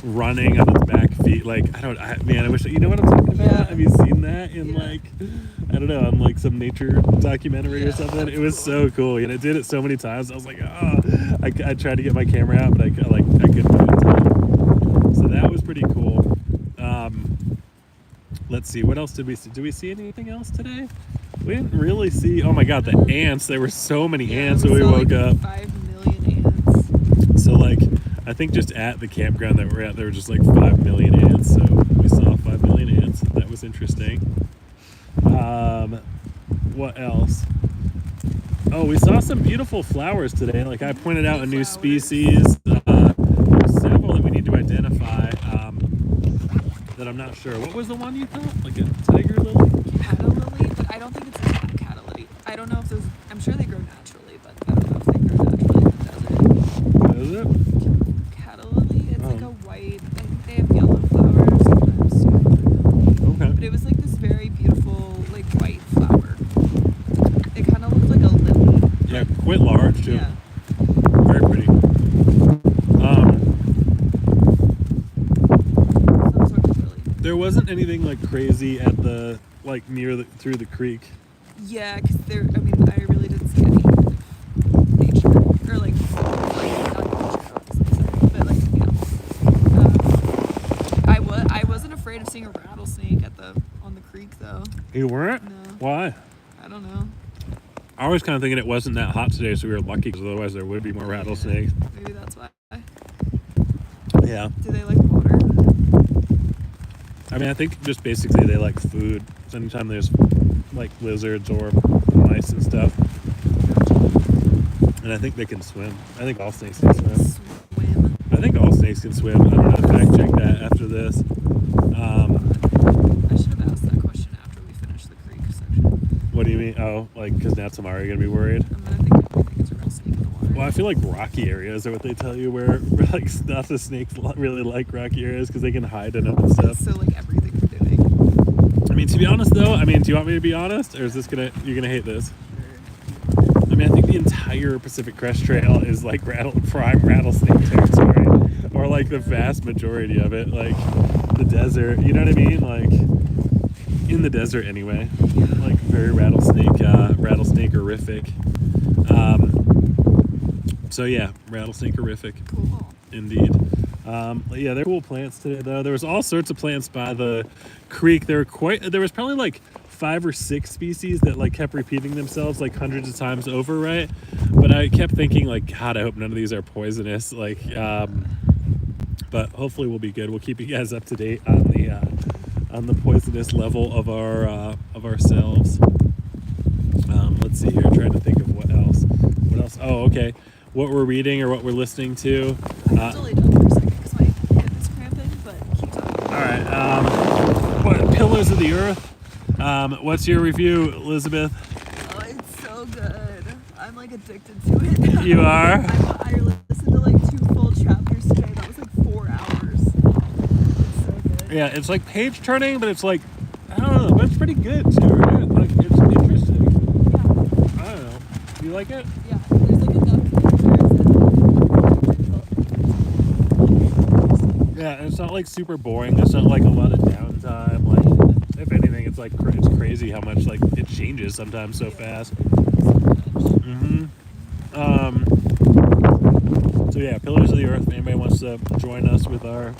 running on its back feet. Like, I wish, you know what I'm talking about? Yeah. Have you seen that in Yeah. like, I don't know, on like some nature documentary or Yeah, something? that's It was cool. so cool. And it did it so many times. I was like, I tried to get my camera out, but I couldn't do it in time. So that was pretty cool. Let's see, what else did we see? Did we see anything else today? We didn't really see. Oh my god, the ants! There were so many ants when we saw, woke up. 5 million ants. So like, I think just at the campground that we're at, there were just like 5 million ants. So we saw 5 million ants. That was interesting. What else? Oh, we saw some beautiful flowers today. Like I pointed out a new species. There's several that we need to identify. That I'm not sure. What was the one you thought? Like a tiger lily? Cata lily, but I don't think it's a cata lily. I don't know if those. I'm sure they grow naturally, but I don't know if they grow naturally in the desert. Is it? Cata lily. It's like a white. I think they have yellow flowers sometimes too. Okay. But it was like this very beautiful, like white flower. It kind of looked like a lily. Yeah, quite large too. Yeah. Very pretty. Some sort of lily. There wasn't anything like crazy at the like near the through the creek. Yeah, because there. I mean, I really didn't see any kind of nature or like not nature, obviously, sorry, but like animals. I wasn't afraid of seeing a rattlesnake on the creek though. You weren't? No. Why? I don't know. I was kind of thinking it wasn't that hot today, so we were lucky because otherwise there would be more rattlesnakes. Maybe that's why. Yeah. Do they like water? I mean, I think just basically they like food. So anytime there's like lizards or mice and stuff, and I think they can swim. I think all snakes can swim. Swim. I think all snakes can swim. I'm gonna fact check that after this. I should have asked that question after we finished the creek section. What do you mean? Oh, like because now tomorrow you're gonna be worried. I'm gonna think it's a real snake in the water. Well, I feel like rocky areas are what they tell you where like not the snakes really like rocky areas because they can hide in them and stuff. So like everything we're doing. I mean, to be honest though, I mean, do you want me to be honest, or is this you're gonna hate this? I mean, I think the entire Pacific Crest Trail is like prime rattlesnake territory, or like the vast majority of it, like the desert. You know what I mean? Like in the desert anyway. Like very rattlesnake horrific. So yeah, rattlesnake horrific. Cool. Indeed. Yeah, they're cool plants today though. There was all sorts of plants by the creek. There was probably like 5 or 6 species that like kept repeating themselves like hundreds of times over, right? But I kept thinking like, God, I hope none of these are poisonous. Like, but hopefully we'll be good. We'll keep you guys up to date on the poisonous level of ourselves. Let's see here. Trying to think of what else. What else? Oh, okay. What we're reading or what we're listening to. I have to lay down for a second because my hip is cramping, but keep talking. All right. What Pillars of the Earth? What's your review, Elizabeth? Oh, it's so good. I'm like addicted to it. You are? I listened to like 2 full chapters today. That was like 4 hours. It's so good. Yeah, it's like page turning, but it's like, I don't know, but it's pretty good too, right? Like, it's interesting. Yeah. I don't know. You like it? Yeah. There's like enough characters. Yeah, and it's not like super boring. It's not like a lot of downtime. Like, if anything, it's like it's crazy how much like it changes sometimes so fast. So yeah, Pillars of the Earth. If anybody wants to join us with our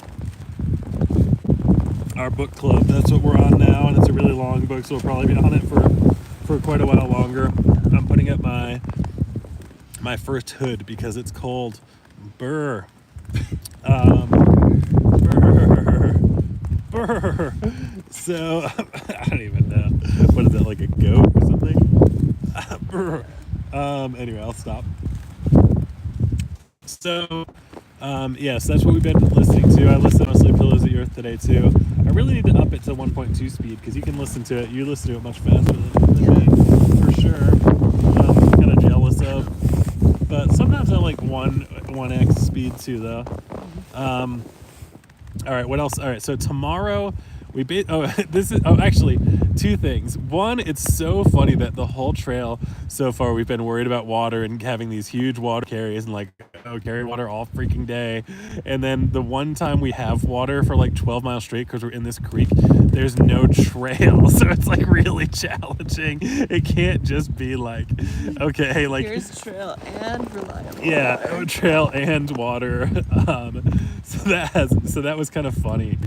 book club, that's what we're on now, and it's a really long book, so we'll probably be on it for quite a while longer. I'm putting up my first hood because it's cold. Brr. Brr. So I don't even know. What is that, like a goat or something? Brr. Anyway, I'll stop. So yes, that's what we've been listening to. I listened mostly to Pillars of the Earth today too. I really need to up it to 1.2 speed because you can listen to it. You listen to it much faster than me, for sure. I'm kind of jealous of. But sometimes I like 1x speed too, though. All right, what else? All right, so tomorrow actually 2 things. One, it's so funny that the whole trail so far we've been worried about water and having these huge water carries and like carry water all freaking day, and then the one time we have water for like 12 miles straight because we're in this creek, there's no trail, so it's like really challenging. It can't just be like, okay, like Here's trail and reliable. yeah, trail and water. So that was kind of funny.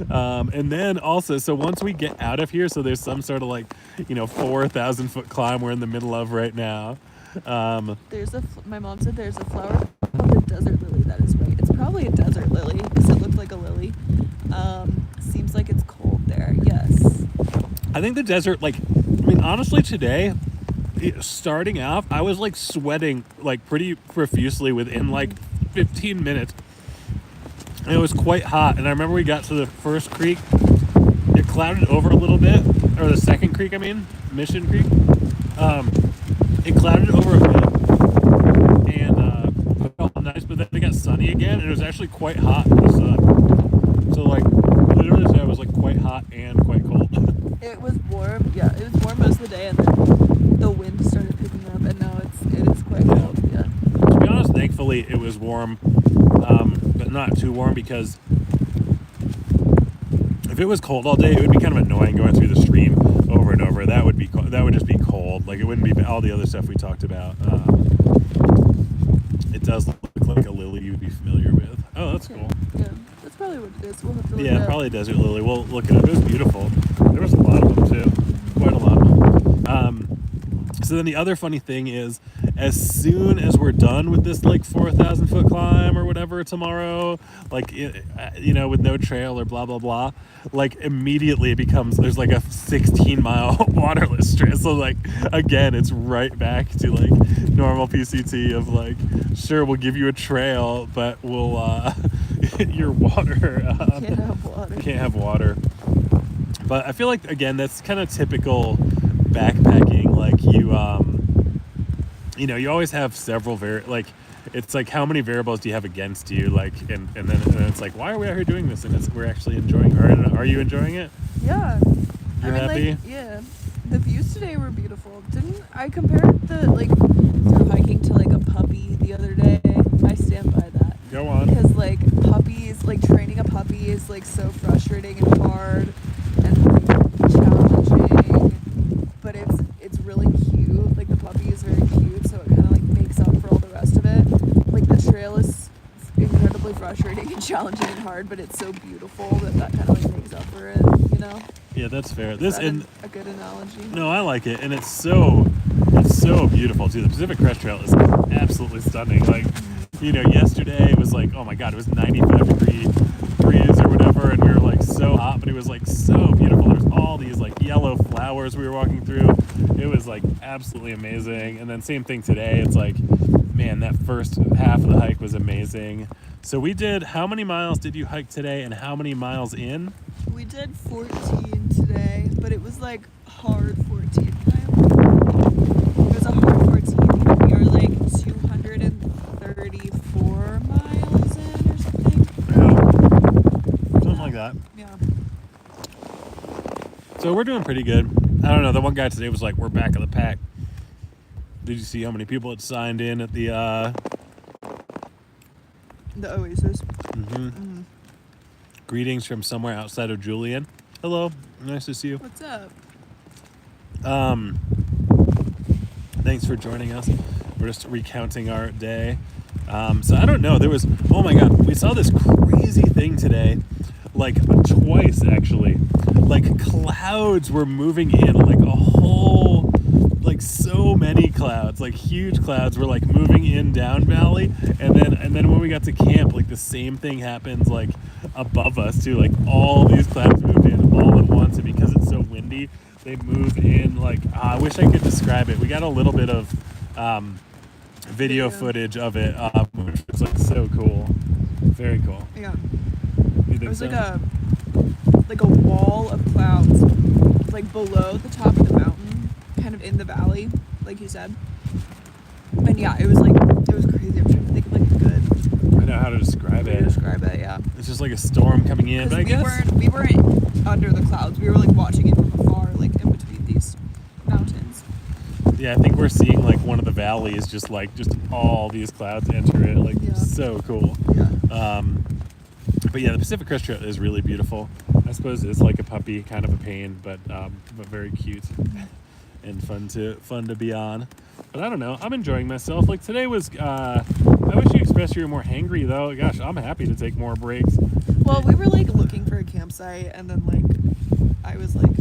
And then also, so once we get out of here, so there's some sort of like, 4,000-foot climb we're in the middle of right now. My mom said there's a flower called the desert lily. That is right. It's probably a desert lily because it looked like a lily. Seems like it's cold there. Yes. I think the desert, honestly, today, starting off, I was like sweating like pretty profusely within like 15 minutes. And it was quite hot. And I remember we got to the first creek. It clouded over a little bit, or the second creek, Mission Creek. It clouded over a bit, and it felt nice, but then it got sunny again, and it was actually quite hot in the sun. So, literally today it was, quite hot and quite cold. It was warm. Yeah, it was warm most of the day, and then the wind started picking up, and now it is quite cold. Yeah. To be honest, thankfully it was warm, but not too warm, because if it was cold all day, it would be kind of annoying going through the stream over and over. That would just be cold. It wouldn't be all the other stuff we talked about. It does look like a lily you would be familiar with. Oh, that's cool. Yeah, that's probably what it is. We'll have to look it up. Probably a desert lily. We'll look it up. It was beautiful. There was a lot of them too. Quite a lot of them. So then the other funny thing is, as soon as we're done with this 4,000-foot climb or whatever tomorrow, with no trail or blah blah blah, immediately it becomes, there's a 16-mile waterless stretch. So again, it's right back to normal PCT of sure, we'll give you a trail, but we'll your water can't have water. But I feel again, that's kind of typical backpacking. You always have several it's how many variables do you have against you, and then it's why are we out here doing this, and we're actually enjoying it. Are you enjoying it? Yeah. You're happy? Yeah. The views today were beautiful. Didn't I compare through hiking to a puppy the other day? I stand by that. Go on. Because puppies, training a puppy is so frustrating and hard and challenging, but it's really cute. The puppy is very cute, so it kind of makes up for all the rest of it. The trail is incredibly frustrating and challenging and hard, but it's so beautiful that kind of makes up for it, Yeah, that's fair. Is that a good analogy? No, I like it, and it's so beautiful too. The Pacific Crest Trail is absolutely stunning. Yesterday it was oh my god, it was 95 degrees or whatever, and we were so hot, but it was so beautiful. There's all these yellow flowers we were walking through. It was absolutely amazing. And then same thing today. It's man, that first half of the hike was amazing. So we did, how many miles did you hike today, and how many miles in? We did 14 today, but it was hard 14 miles. It was a hard 14. We were 234 miles in or something. Yeah. Something like that. Yeah. So we're doing pretty good. I don't know, the one guy today was we're back of the pack. Did you see how many people had signed in at the Oasis? Mm-hmm. Greetings from somewhere outside of Julian. Hello, nice to see you. What's up? Thanks for joining us. We're just recounting our day. So I don't know, there was, oh my god, we saw this crazy thing today, twice actually. Clouds were moving in, a whole, so many clouds, huge clouds were moving in down valley, and then when we got to camp, the same thing happens above us too. All these clouds moved in all at once, and because it's so windy, they moved in I wish I could describe it. We got a little bit of video footage of it, which was so cool. Very cool. Yeah. You think It was so? a wall of clouds below the top of the mountain, kind of in the valley, like you said. And yeah, it was crazy. I'm trying to think of a good I know how to describe way to it. describe it. Yeah. It's just a storm coming in, but I guess we weren't under the clouds. We were watching it from afar, in between these mountains. yeah, I think we're seeing one of the valleys, just all these clouds enter it, Yeah. so cool. Yeah. But yeah, the Pacific Crest Trail is really beautiful. I suppose it's like a puppy, kind of a pain, but very cute. and fun to be on. But I don't know. I'm enjoying myself. Like today was. I wish you expressed you were more hangry though. Gosh, I'm happy to take more breaks. Well, we were like looking for a campsite, and then like I was like,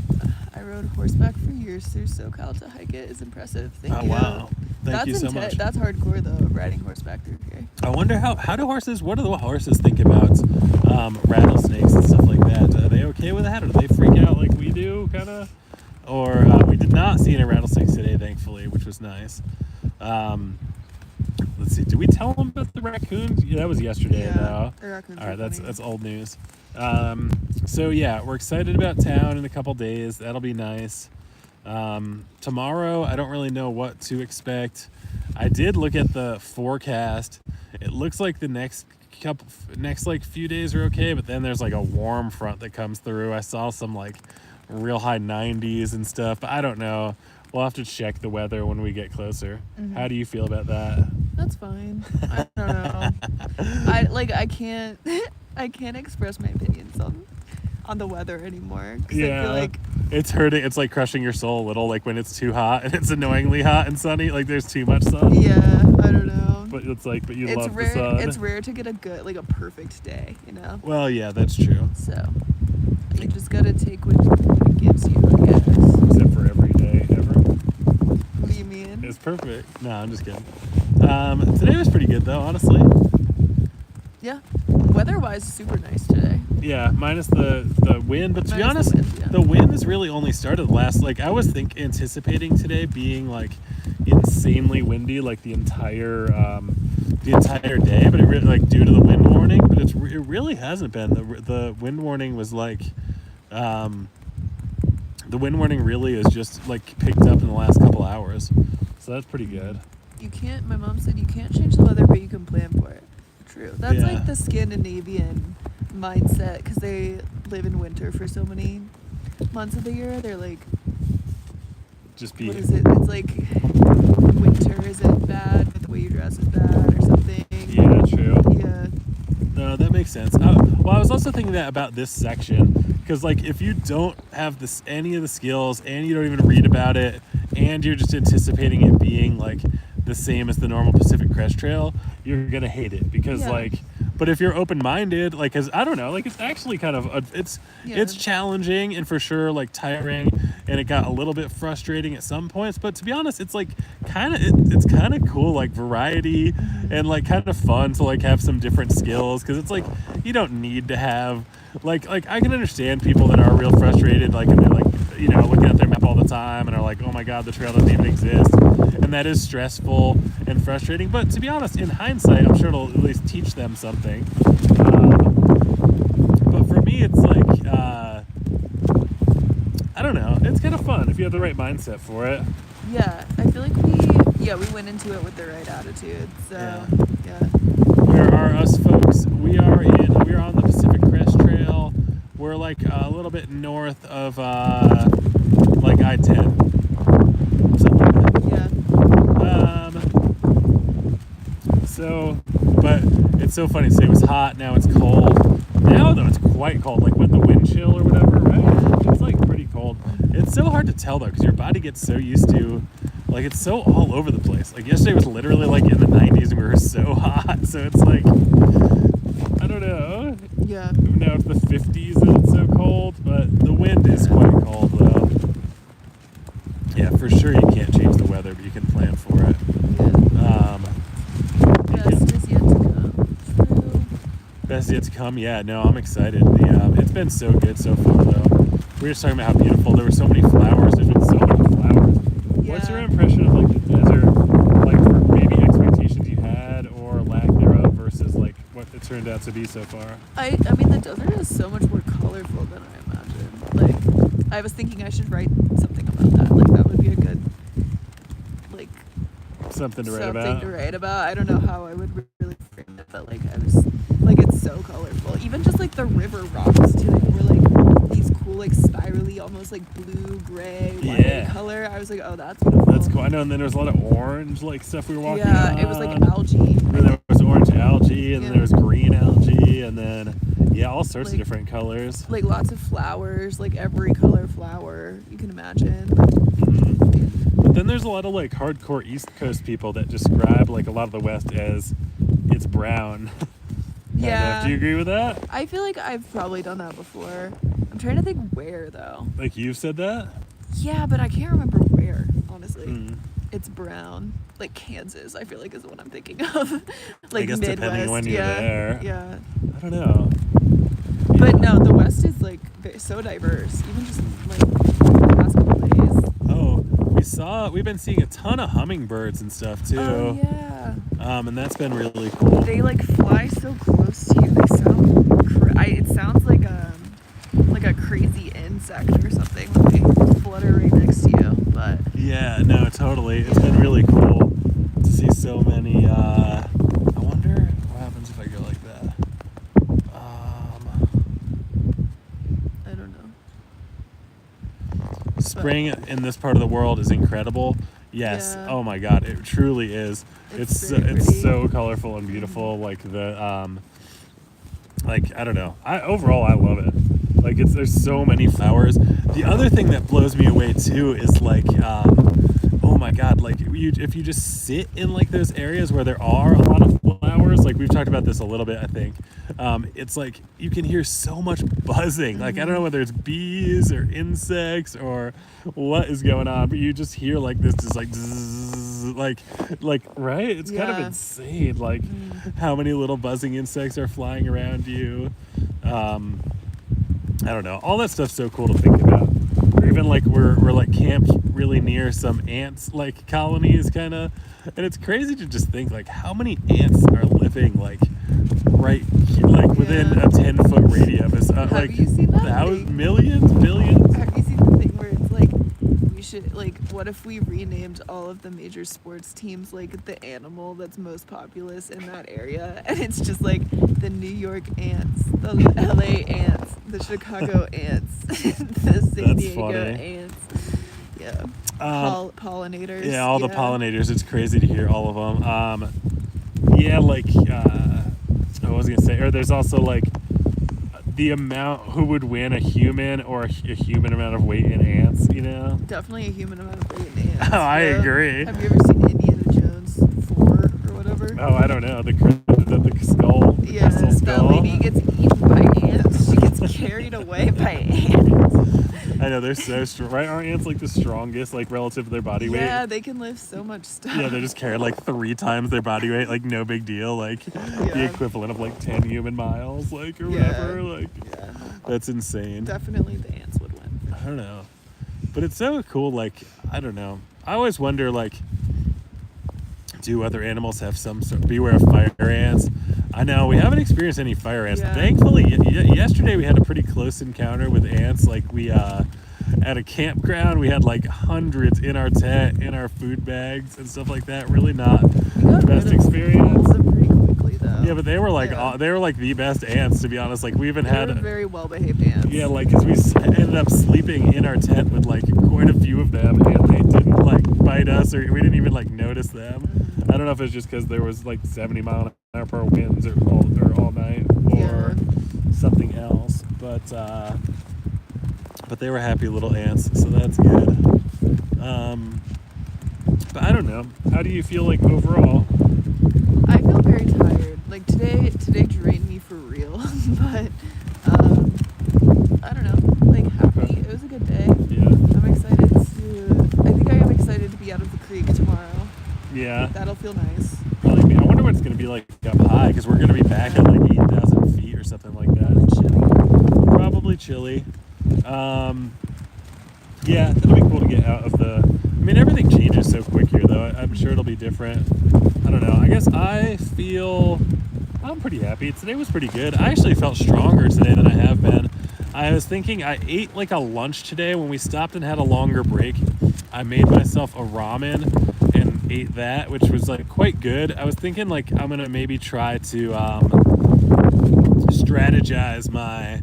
I rode horseback for years through SoCal to hike it. It's impressive. Thank you. Wow. Thank you so much. That's hardcore though, riding horseback through here. I wonder what do the horses think about rattlesnakes and stuff like that? Are they okay with that, or do they freak out like we do, kind of? Or we did not see any rattlesnakes today, thankfully, which was nice. Let's see. Did we tell them about the raccoons? Yeah, that was yesterday, though. The raccoons. All right, that's old news. So yeah, we're excited about town in a couple days. That'll be nice. Tomorrow, I don't really know what to expect. I did look at the forecast. It looks like the next like few days are okay, but then there's like a warm front that comes through. I saw some like real high 90s and stuff, but I don't know. We'll have to check the weather when we get closer. Mm-hmm. How do you feel about that? That's fine. I don't know. I can't I can't express my opinions on the weather anymore. 'Cause Yeah. I feel like It's hurting. It's like crushing your soul a little, like when it's too hot and it's annoyingly hot and sunny. Like there's too much sun. yeah, I don't know. But it's like, but you It's love rare. the sun. It's rare to get a perfect day, you know. Well, yeah, that's true. So you just gotta take what it gives you, I guess. Except for every day ever. What do you mean? It's perfect. No, I'm just kidding. Today was pretty good though, honestly. Yeah. Weather-wise, super nice today. Yeah, minus the wind. But to be Minus honest, the wind, yeah. the wind has really only started last. Like I was anticipating today being like insanely windy, like the entire day. But it really, like due to the wind warning. But it really hasn't been. The wind warning was like, the wind warning really is just like picked up in the last couple hours. So that's pretty good. My mom said you can't change the weather, but you can plan for it. True. That's Yeah. like the Scandinavian mindset, because they live in winter for so many months of the year. They're like, Just be. what is it? It's like winter isn't bad, but the way you dress is bad or something. Yeah, true. Yeah. No, that makes sense. Well, I was also thinking that about this section, because like if you don't have any of the skills and you don't even read about it and you're just anticipating it being like the same as the normal Pacific Crest Trail, you're gonna hate it because Yeah. like. But if you're open-minded, like, cause I don't know, like it's actually kind of it's challenging and for sure like tiring, and it got a little bit frustrating at some points. But to be honest, it's like it's kind of cool, like variety, and like kind of fun to like have some different skills, because it's like you don't need to have like I can understand people that are real frustrated, like, and they're like, you know, looking at their map all the time and are like, oh my god, the trail doesn't even exist, and that is stressful and frustrating. But to be honest, in hindsight, I'm sure it'll at least teach them something. But for me, it's like I don't know, it's kind of fun if you have the right mindset for it. Yeah. I feel like we went into it with the right attitude. So yeah. Where are us folks? We are on the Pacific Crest Trail. We're like a little bit north of like I-10, something like that. Yeah. But it's so funny. So it was hot, now it's cold. Now though, it's quite cold, like with the wind chill or whatever, right? It's like pretty cold. It's so hard to tell though, because your body gets so used to, like, it's so all over the place. Like yesterday was literally like in the 90s and we were so hot. So it's like, I don't know. Yeah. Now it's the 50s and it's so cold, but the wind is quite cold though. Yeah, for sure you can't change the weather, but you can plan for it. Best is yet to come. True. Best yet to come. Yeah, no, I'm excited. It's been so good so far though. We were just talking about how beautiful. There were so many flowers. There's been so many flowers. Yeah. What's your impression of like the desert, like for maybe expectations you had or lack thereof versus like what it turned out to be so far? I mean, the desert is so much more colorful than I imagined. Like, I was thinking I should write something about that. Like, that would be a good, like, Something to write something about. to write about. I don't know how I would really frame it, but like, I was like, it's so colorful. Even just like the river rocks today were like these cool, like spirally, almost like blue, gray, white color. I was like, oh, that's beautiful. That's cool. I know. And then there was a lot of orange like stuff we were walking on. Yeah, it was like algae. And then there was orange algae, and then Yeah. there was green algae, and then Yeah, all sorts of Like- different colors. Like lots of flowers, like every color flower you can imagine. Mhm. But then there's a lot of like hardcore East Coast people that describe like a lot of the West as it's brown. Kind of. Yeah. Do you agree with that? I feel like I've probably done that before. I'm trying to think where though. Like you've said that? Yeah, but I can't remember where, honestly. Mm. It's brown. Like Kansas, I feel like is what I'm thinking of. Like guess Midwest. depending when you're yeah. there. Yeah. I don't know. But no, the West is like so diverse. Even just like the past couple days. Oh, we've been seeing a ton of hummingbirds and stuff too. Oh yeah. And that's been really cool. They like fly so close to you. They sound. It sounds like a crazy insect or something when they flutter right next to you. But Yeah, no, totally. It's been really cool to see so many. I wonder what happens if I go like that. I don't know. Spring in this part of the world is incredible. Yes. Yeah. Oh my God, it truly is. It's It's very pretty. so colorful and beautiful. Like the like I don't know. Overall I love it. Like there's so many flowers. The other thing that blows me away too is like oh my God, like if you just sit in like those areas where there are a lot of flowers, like we've talked about this a little bit, I think. It's like you can hear so much buzzing. Like I don't know whether it's bees or insects or what is going on, but you just hear like this just like zzz, like right? It's kind of Yeah. insane. Like how many little buzzing insects are flying around you. I don't know. All that stuff's so cool to think about. Or even like we're like camped really near some ants like colonies kind of, and it's crazy to just think like how many ants are living like right here, like within Yeah. a 10-foot radius. Like you seen that thing? millions, billions. Have you seen the thing where it's like we should like what if we renamed all of the major sports teams like the animal that's most populous in that area, and it's just like the New York ants, the LA ants, the Chicago ants, the San That's Diego funny. ants. Yeah. Pollinators. Yeah, all the pollinators. It's crazy to hear all of them. Yeah, like I was gonna say, or there's also like the amount who would win a human or a human amount of weight in ants. You know? Definitely a human amount of weight in ants. Oh, I yeah. agree. Have you ever seen Indiana Jones 4 or whatever? Oh, I don't know. The skull. The Yeah, crystal that skull. lady gets eaten by ants. She gets carried away by ants. I know they're so strong. Right? Aren't ants like the strongest, like relative to their body weight? Yeah, they can lift so much stuff. Yeah, they're just carried like 3 times their body weight, like no big deal, like the Yeah. equivalent of like 10 human miles, like or Yeah. whatever. Like Yeah, that's insane. definitely the ants would win. I don't know, but it's so cool. Like I don't know. I always wonder like, do other animals have some sort? Beware of fire ants. I know we haven't experienced any fire ants. Yeah. Thankfully, yesterday we had a pretty close encounter with ants. Like we at a campground, we had like hundreds in our tent, in our food bags and stuff like that. Really not We got the best rid of all experience. of them pretty quickly though. Yeah, but they were like Yeah. they were like the best ants, to be honest. Like we even They had were very well behaved ants. yeah, like because we ended up sleeping in our tent with like quite a few of them, and they didn't like bite us, or we didn't even like notice them. I don't know if it's just because there was like 70-mile-an-hour winds or all night, or Yeah. something else. But they were happy little ants, so that's good. But I don't know. How do you feel like overall? I feel very tired. Like today drained me for real. But I don't know. Like happy. Okay. It was a good day. Yeah. I'm excited to. I think I am excited to be out of the creek tomorrow. Yeah. That'll feel nice. Probably, I wonder what it's gonna be like up high, because we're gonna be back at like 8,000 feet or something like that. Probably chilly. Yeah, it'll be cool to get out of the. I mean, everything changes so quick here, though. I'm sure it'll be different. I don't know. I guess I'm pretty happy. Today was pretty good. I actually felt stronger today than I have been. I was thinking I ate like a lunch today when we stopped and had a longer break. I made myself a ramen and ate that, which was like quite good. I was thinking like I'm gonna maybe try to strategize my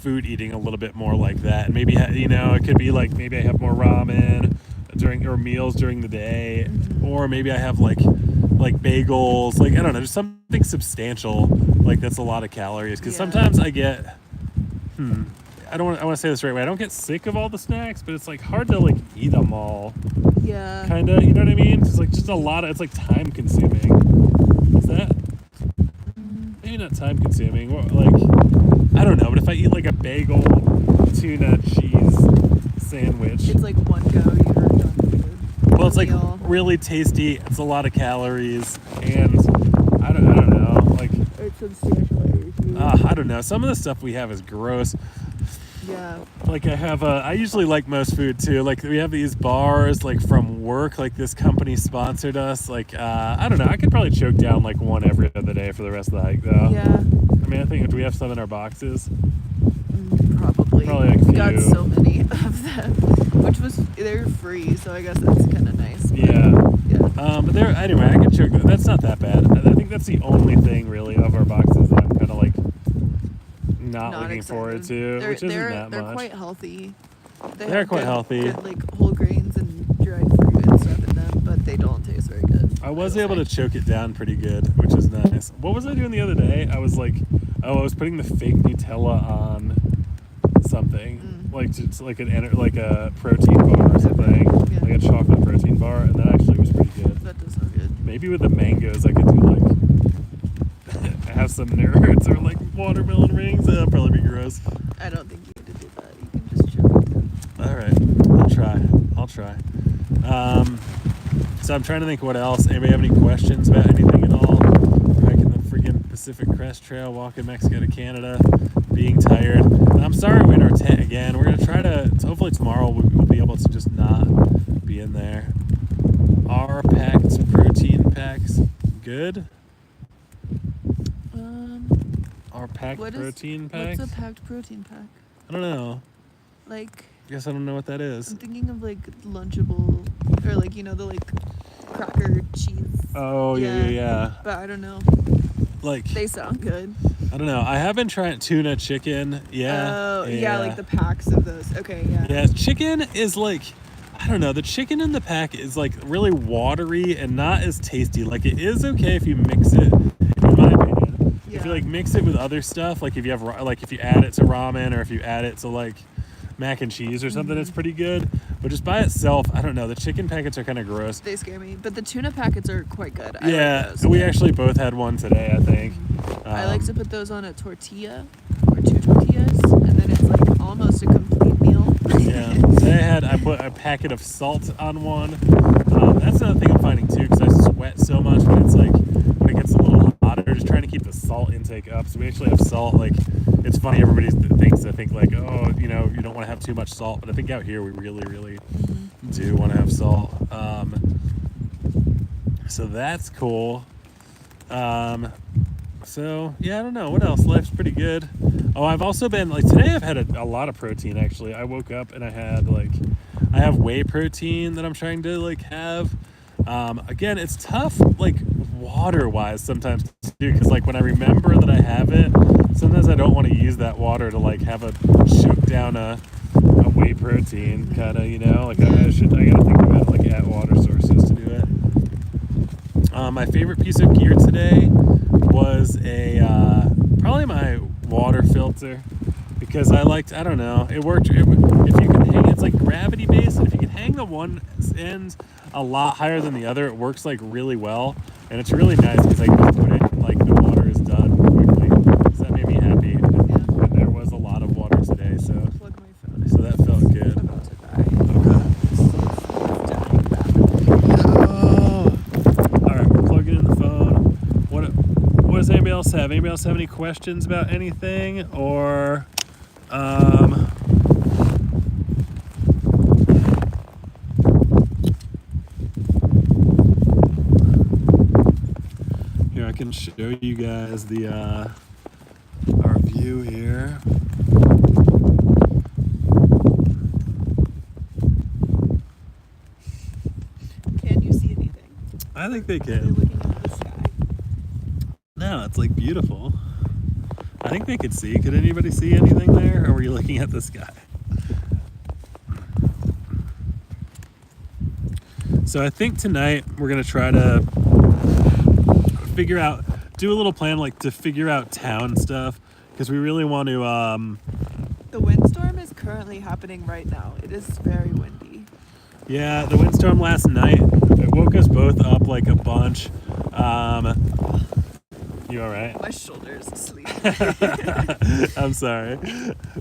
food eating a little bit more like that, and maybe it could be like maybe I have more ramen or meals during the day, or maybe I have like bagels, like I don't know, just something substantial Like that's a lot of calories. Because Yeah. sometimes I get, I want to say this the right way. I don't get sick of all the snacks, but it's like hard to like eat them all. Yeah. Kind of, you know what I mean? It's like just a lot of. It's like time consuming. Is that maybe not time consuming? Like I don't know. But if I eat like a bagel, tuna, cheese sandwich. It's like one go, you're done food. Well, it's like Meal. really tasty. It's a lot of calories, and I don't know. Like, It's substantial. I don't know. Some of the stuff we have is gross. Yeah. Like I usually like most food too. Like we have these bars like from work. Like this company sponsored us. Like I don't know. I could probably choke down like one every other day for the rest of the hike though. Yeah. I mean, I think do we have some in our boxes? Probably. Probably like We got few. so many of them, which was they're free, so I guess that's kind of nice. but Yeah. Yeah. But there anyway. I could choke. That's not that bad. I think that's the only thing really of our boxes that I'm kind of like not looking forward excited. to, They're, which isn't they're, that they're much. quite healthy. They're have quite good- healthy. Good, like whole grains and dried fruit and stuff in them, but they don't taste very good. I was will able to say. choke it down pretty good, which is nice. What was I doing the other day? I was like, I was putting the fake Nutella on something, like just like like a protein bar or something, Yeah. like a chocolate protein bar, and that actually was pretty good. That does sound good. Maybe with the mangoes, I could do like have some nerds or like watermelon rings. That'd probably be gross. I don't think you need to do that. You can just choke it down. All right, I'll try. So I'm trying to think what else. Anybody have any questions about anything at all? Hiking the freaking Pacific Crest Trail, walking Mexico to Canada, being tired. And I'm sorry we're in our tent again. We're gonna try to. Hopefully tomorrow we'll be able to just not be in there. Our packed protein packs good. Our packed What is protein packs. what's a packed protein pack? I don't know. Like Guess I don't know what that is. I'm thinking of like Lunchable or like the like cracker cheese. Oh yeah. But I don't know. Like They sound good. I don't know. I have been trying tuna chicken. Yeah. Oh yeah, like the packs of those. Okay, yeah. Yeah, chicken is like I don't know. The chicken in the pack is like really watery and not as tasty. Like it is okay if you mix it, in my opinion. If you Yeah. like mix it with other stuff, like if you have like if you add it to ramen or if you add it to like mac and cheese or something, it's pretty good. But just by itself, I don't know. The chicken packets are kind of gross. They scare me, but the tuna packets are quite good. I Yeah, like those. we actually both had one today, I think. I like to put those on a tortilla or 2 tortillas, and then it's like almost a complete meal. Yeah, today I put a packet of salt on one. That's another thing I'm finding too, because I sweat so much when it's like when it gets a little hotter. Just trying to keep the salt intake up. So we actually have salt. Like it's funny, everybody thinks like, oh, you don't want to have too much salt, but I think out here we really do want to have salt. So that's cool. So yeah, I don't know what else. Life's pretty good. Oh, I've also been like today. I've had a lot of protein actually. I woke up and I have whey protein that I'm trying to like have. Again, it's tough like water wise sometimes too, because like when I remember that I have it, sometimes I don't want to use that water to like have a choke down a whey protein kind of, like I gotta think about like at water sources to do it. My favorite piece of gear today was probably my water filter, because I don't know, it worked. If you can hang, it's like gravity based, and if you can hang the one end a lot higher than the other, it works like really well, and it's really nice because I can just put it like the water is done quickly. So that made me happy, and there was a lot of water today, so Plug my phone in. so that felt good. I'm about to die. It's dying rapidly. All right, we're plugging in the phone. What does anybody else have? Anybody else have any questions about anything, or here I can show you guys the our view here. Can you see anything? I think they Are you can. looking at the sky? No, it's like beautiful. I think they could see. Could anybody see anything there, or were you looking at the sky? So I think tonight we're gonna try to figure out do a little plan like to figure out town stuff because we really want to. The windstorm is currently happening right now. It is very windy. Yeah, the windstorm last night it woke us both up like a bunch. You all right? My shoulder's asleep. I'm sorry.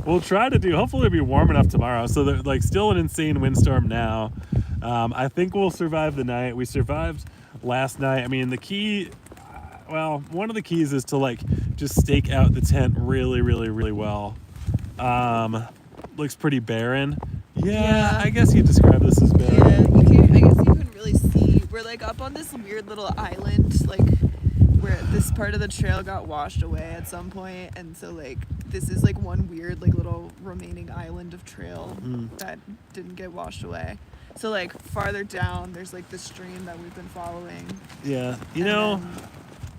We'll try to do. Hopefully, it'll be warm enough tomorrow. So, like, still an insane windstorm now. I think we'll survive the night. We survived last night. I mean, the key. Well, one of the keys is to like just stake out the tent really, really, really well. Looks pretty barren. Yeah, I guess you describe this as barren. Yeah, you can. I guess you can really see. We're like up on this weird little island, like where this part of the trail got washed away at some point, and so like this is like one weird like little remaining island of trail that didn't get washed away. So like farther down, there's like the stream that we've been following. Yeah, you and know, then,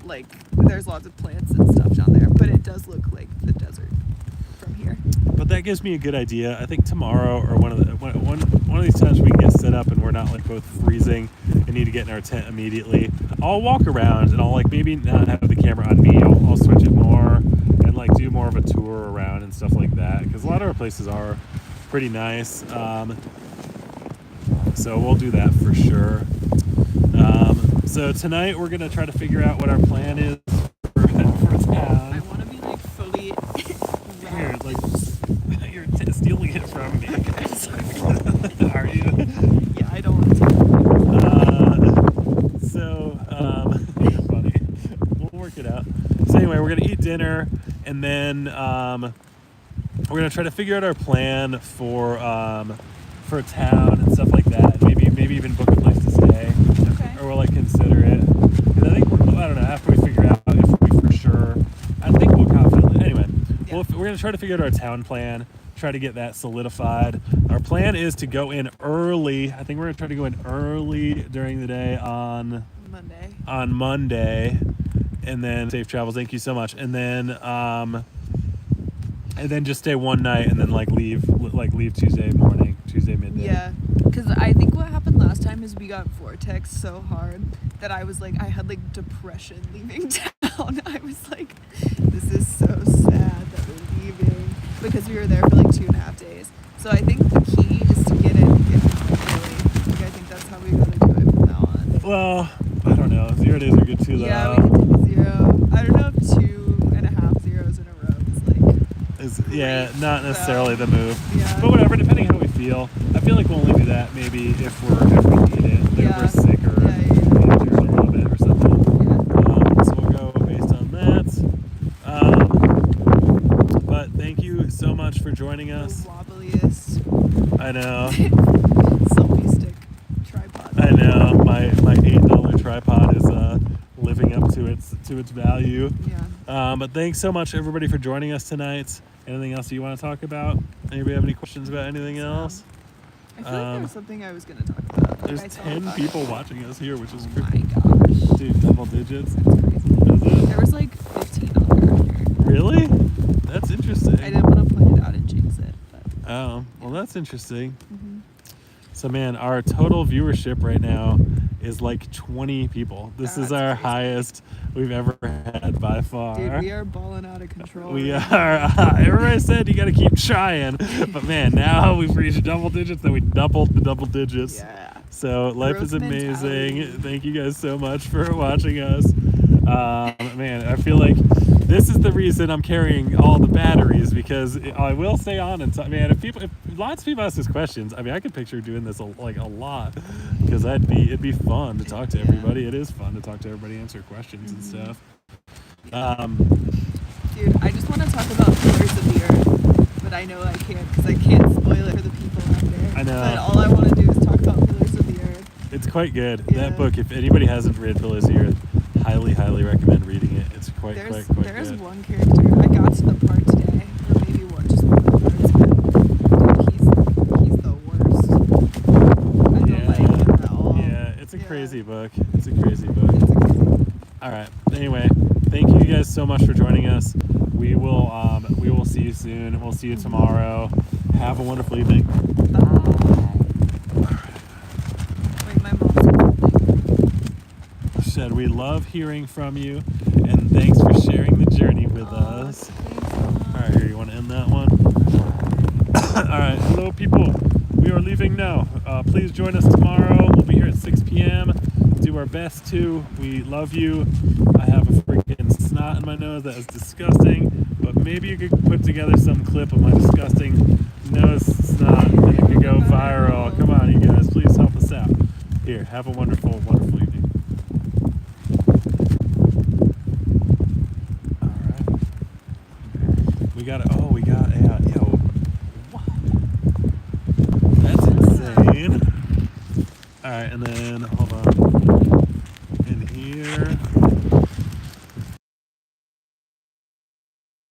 like there's lots of plants and stuff down there, but it does look like the desert from here. but that gives me a good idea. I think tomorrow or one of these times we can get set up and we're not like both freezing and need to get in our tent immediately. I'll walk around and I'll like maybe not have the camera on me. I'll switch it more and like do more of a tour around and stuff like that because a lot of our places are pretty nice. So we'll do that for sure. So tonight we're gonna try to figure out what our plan is for town. I want to be like fully. Here, like you're stealing it from me. I'm sorry. Are you? Yeah, I don't want to. You're funny. We'll work it out. So anyway, we're gonna eat dinner, and then we're gonna try to figure out our plan for town and stuff like that. Maybe even book a place to stay, Okay. or we'll like consider it. Because I think I don't know. After we figure out if we for sure, I think we'll confidently. Anyway, Yeah. we're gonna try to figure out our town plan. Try to get that solidified. Our plan is to go in early. I think we're gonna try to go in early during the day on Monday, and then safe travels. Thank you so much. And then just stay one night, and then leave Tuesday morning, Tuesday midday. Yeah, because I think what happened last time is we got vortex so hard that I was like, I had like depression leaving town. I was like, this is so sad that we're leaving because we were there for like 2.5 days. So I think the key is to get early. Like I think that's how we gotta do it from now on. Well, I don't know. 0 days are good too, though. Yeah, we can take a 0. I don't know if 2.5 zeros in a row is like. Not necessarily the move. Yeah. But whatever, depending how we feel. I feel like we'll only do that maybe if we need it. Like if we're sick or injured a little bit or something. Yeah. So we'll go based on that. But thank you so much for joining us. The wobbliest I know. selfie stick tripod. I know. My $8 tripod is living up to its value. Yeah. But thanks so much everybody for joining us tonight. Anything else you want to talk about? Anybody have any questions about anything else? I feel like there was something I was going to talk about. There's I saw 10 about people it. watching us here, which is Oh crazy. my gosh. Dude, double digits. That's crazy. Is it? There was like 15 on there. Really? That's interesting. I didn't want to point it out and jinx it. But, Oh, well, that's interesting. mhm. So, man, our total viewership right now is like 20 people. This is That's our crazy. highest we've ever had by far. Dude, we are balling out of control. We right are. now. Everybody said you got to keep trying, but man, now we've reached double digits. Then we doubled the double digits. Yeah. So life is Growth amazing. mentality. Thank you guys so much for watching us. Man, I feel like this is the reason I'm carrying all the batteries because I will stay on and talk. Man, if lots of people ask us questions, I mean, I could picture doing this a lot because it'd be fun to talk to Yeah. everybody. It is fun to talk to everybody, answer questions and stuff. Dude, I just want to talk about Pillars of the Earth, but I know I can't because I can't spoil it for the people out there. I know. But all I want to do is talk about Pillars of the Earth. It's quite good. Yeah. That book, if anybody hasn't read Pillars of the Earth, highly recommend reading it. It's quite There's good. one character. I got to the part today, or maybe just one of the parts, but dude, he's the worst. I don't like him at all. Yeah, it's a Yeah. crazy book. It's a crazy book. It's a crazy. All right. Anyway, thank you guys so much for joining us. We will see you soon. We'll see you tomorrow. Have a wonderful evening. Bye. Wait, my mom's something. Said we love hearing from you, And thanks for sharing the journey with us. Thanks, All Mom. right, here, you want to end that one? All right, hello, people. We are leaving now. Please join us tomorrow. We'll be here at 6 p.m. Do our best to. We love you. I have a freaking snot in my nose that is disgusting, but maybe you could put together some clip of my disgusting nose snot and it could go viral. Come on, you guys, please help us out. Here, have a wonderful, wonderful evening. All right. We got it. Oh, we got yo. What? That's insane. All right, and then hold on. In here.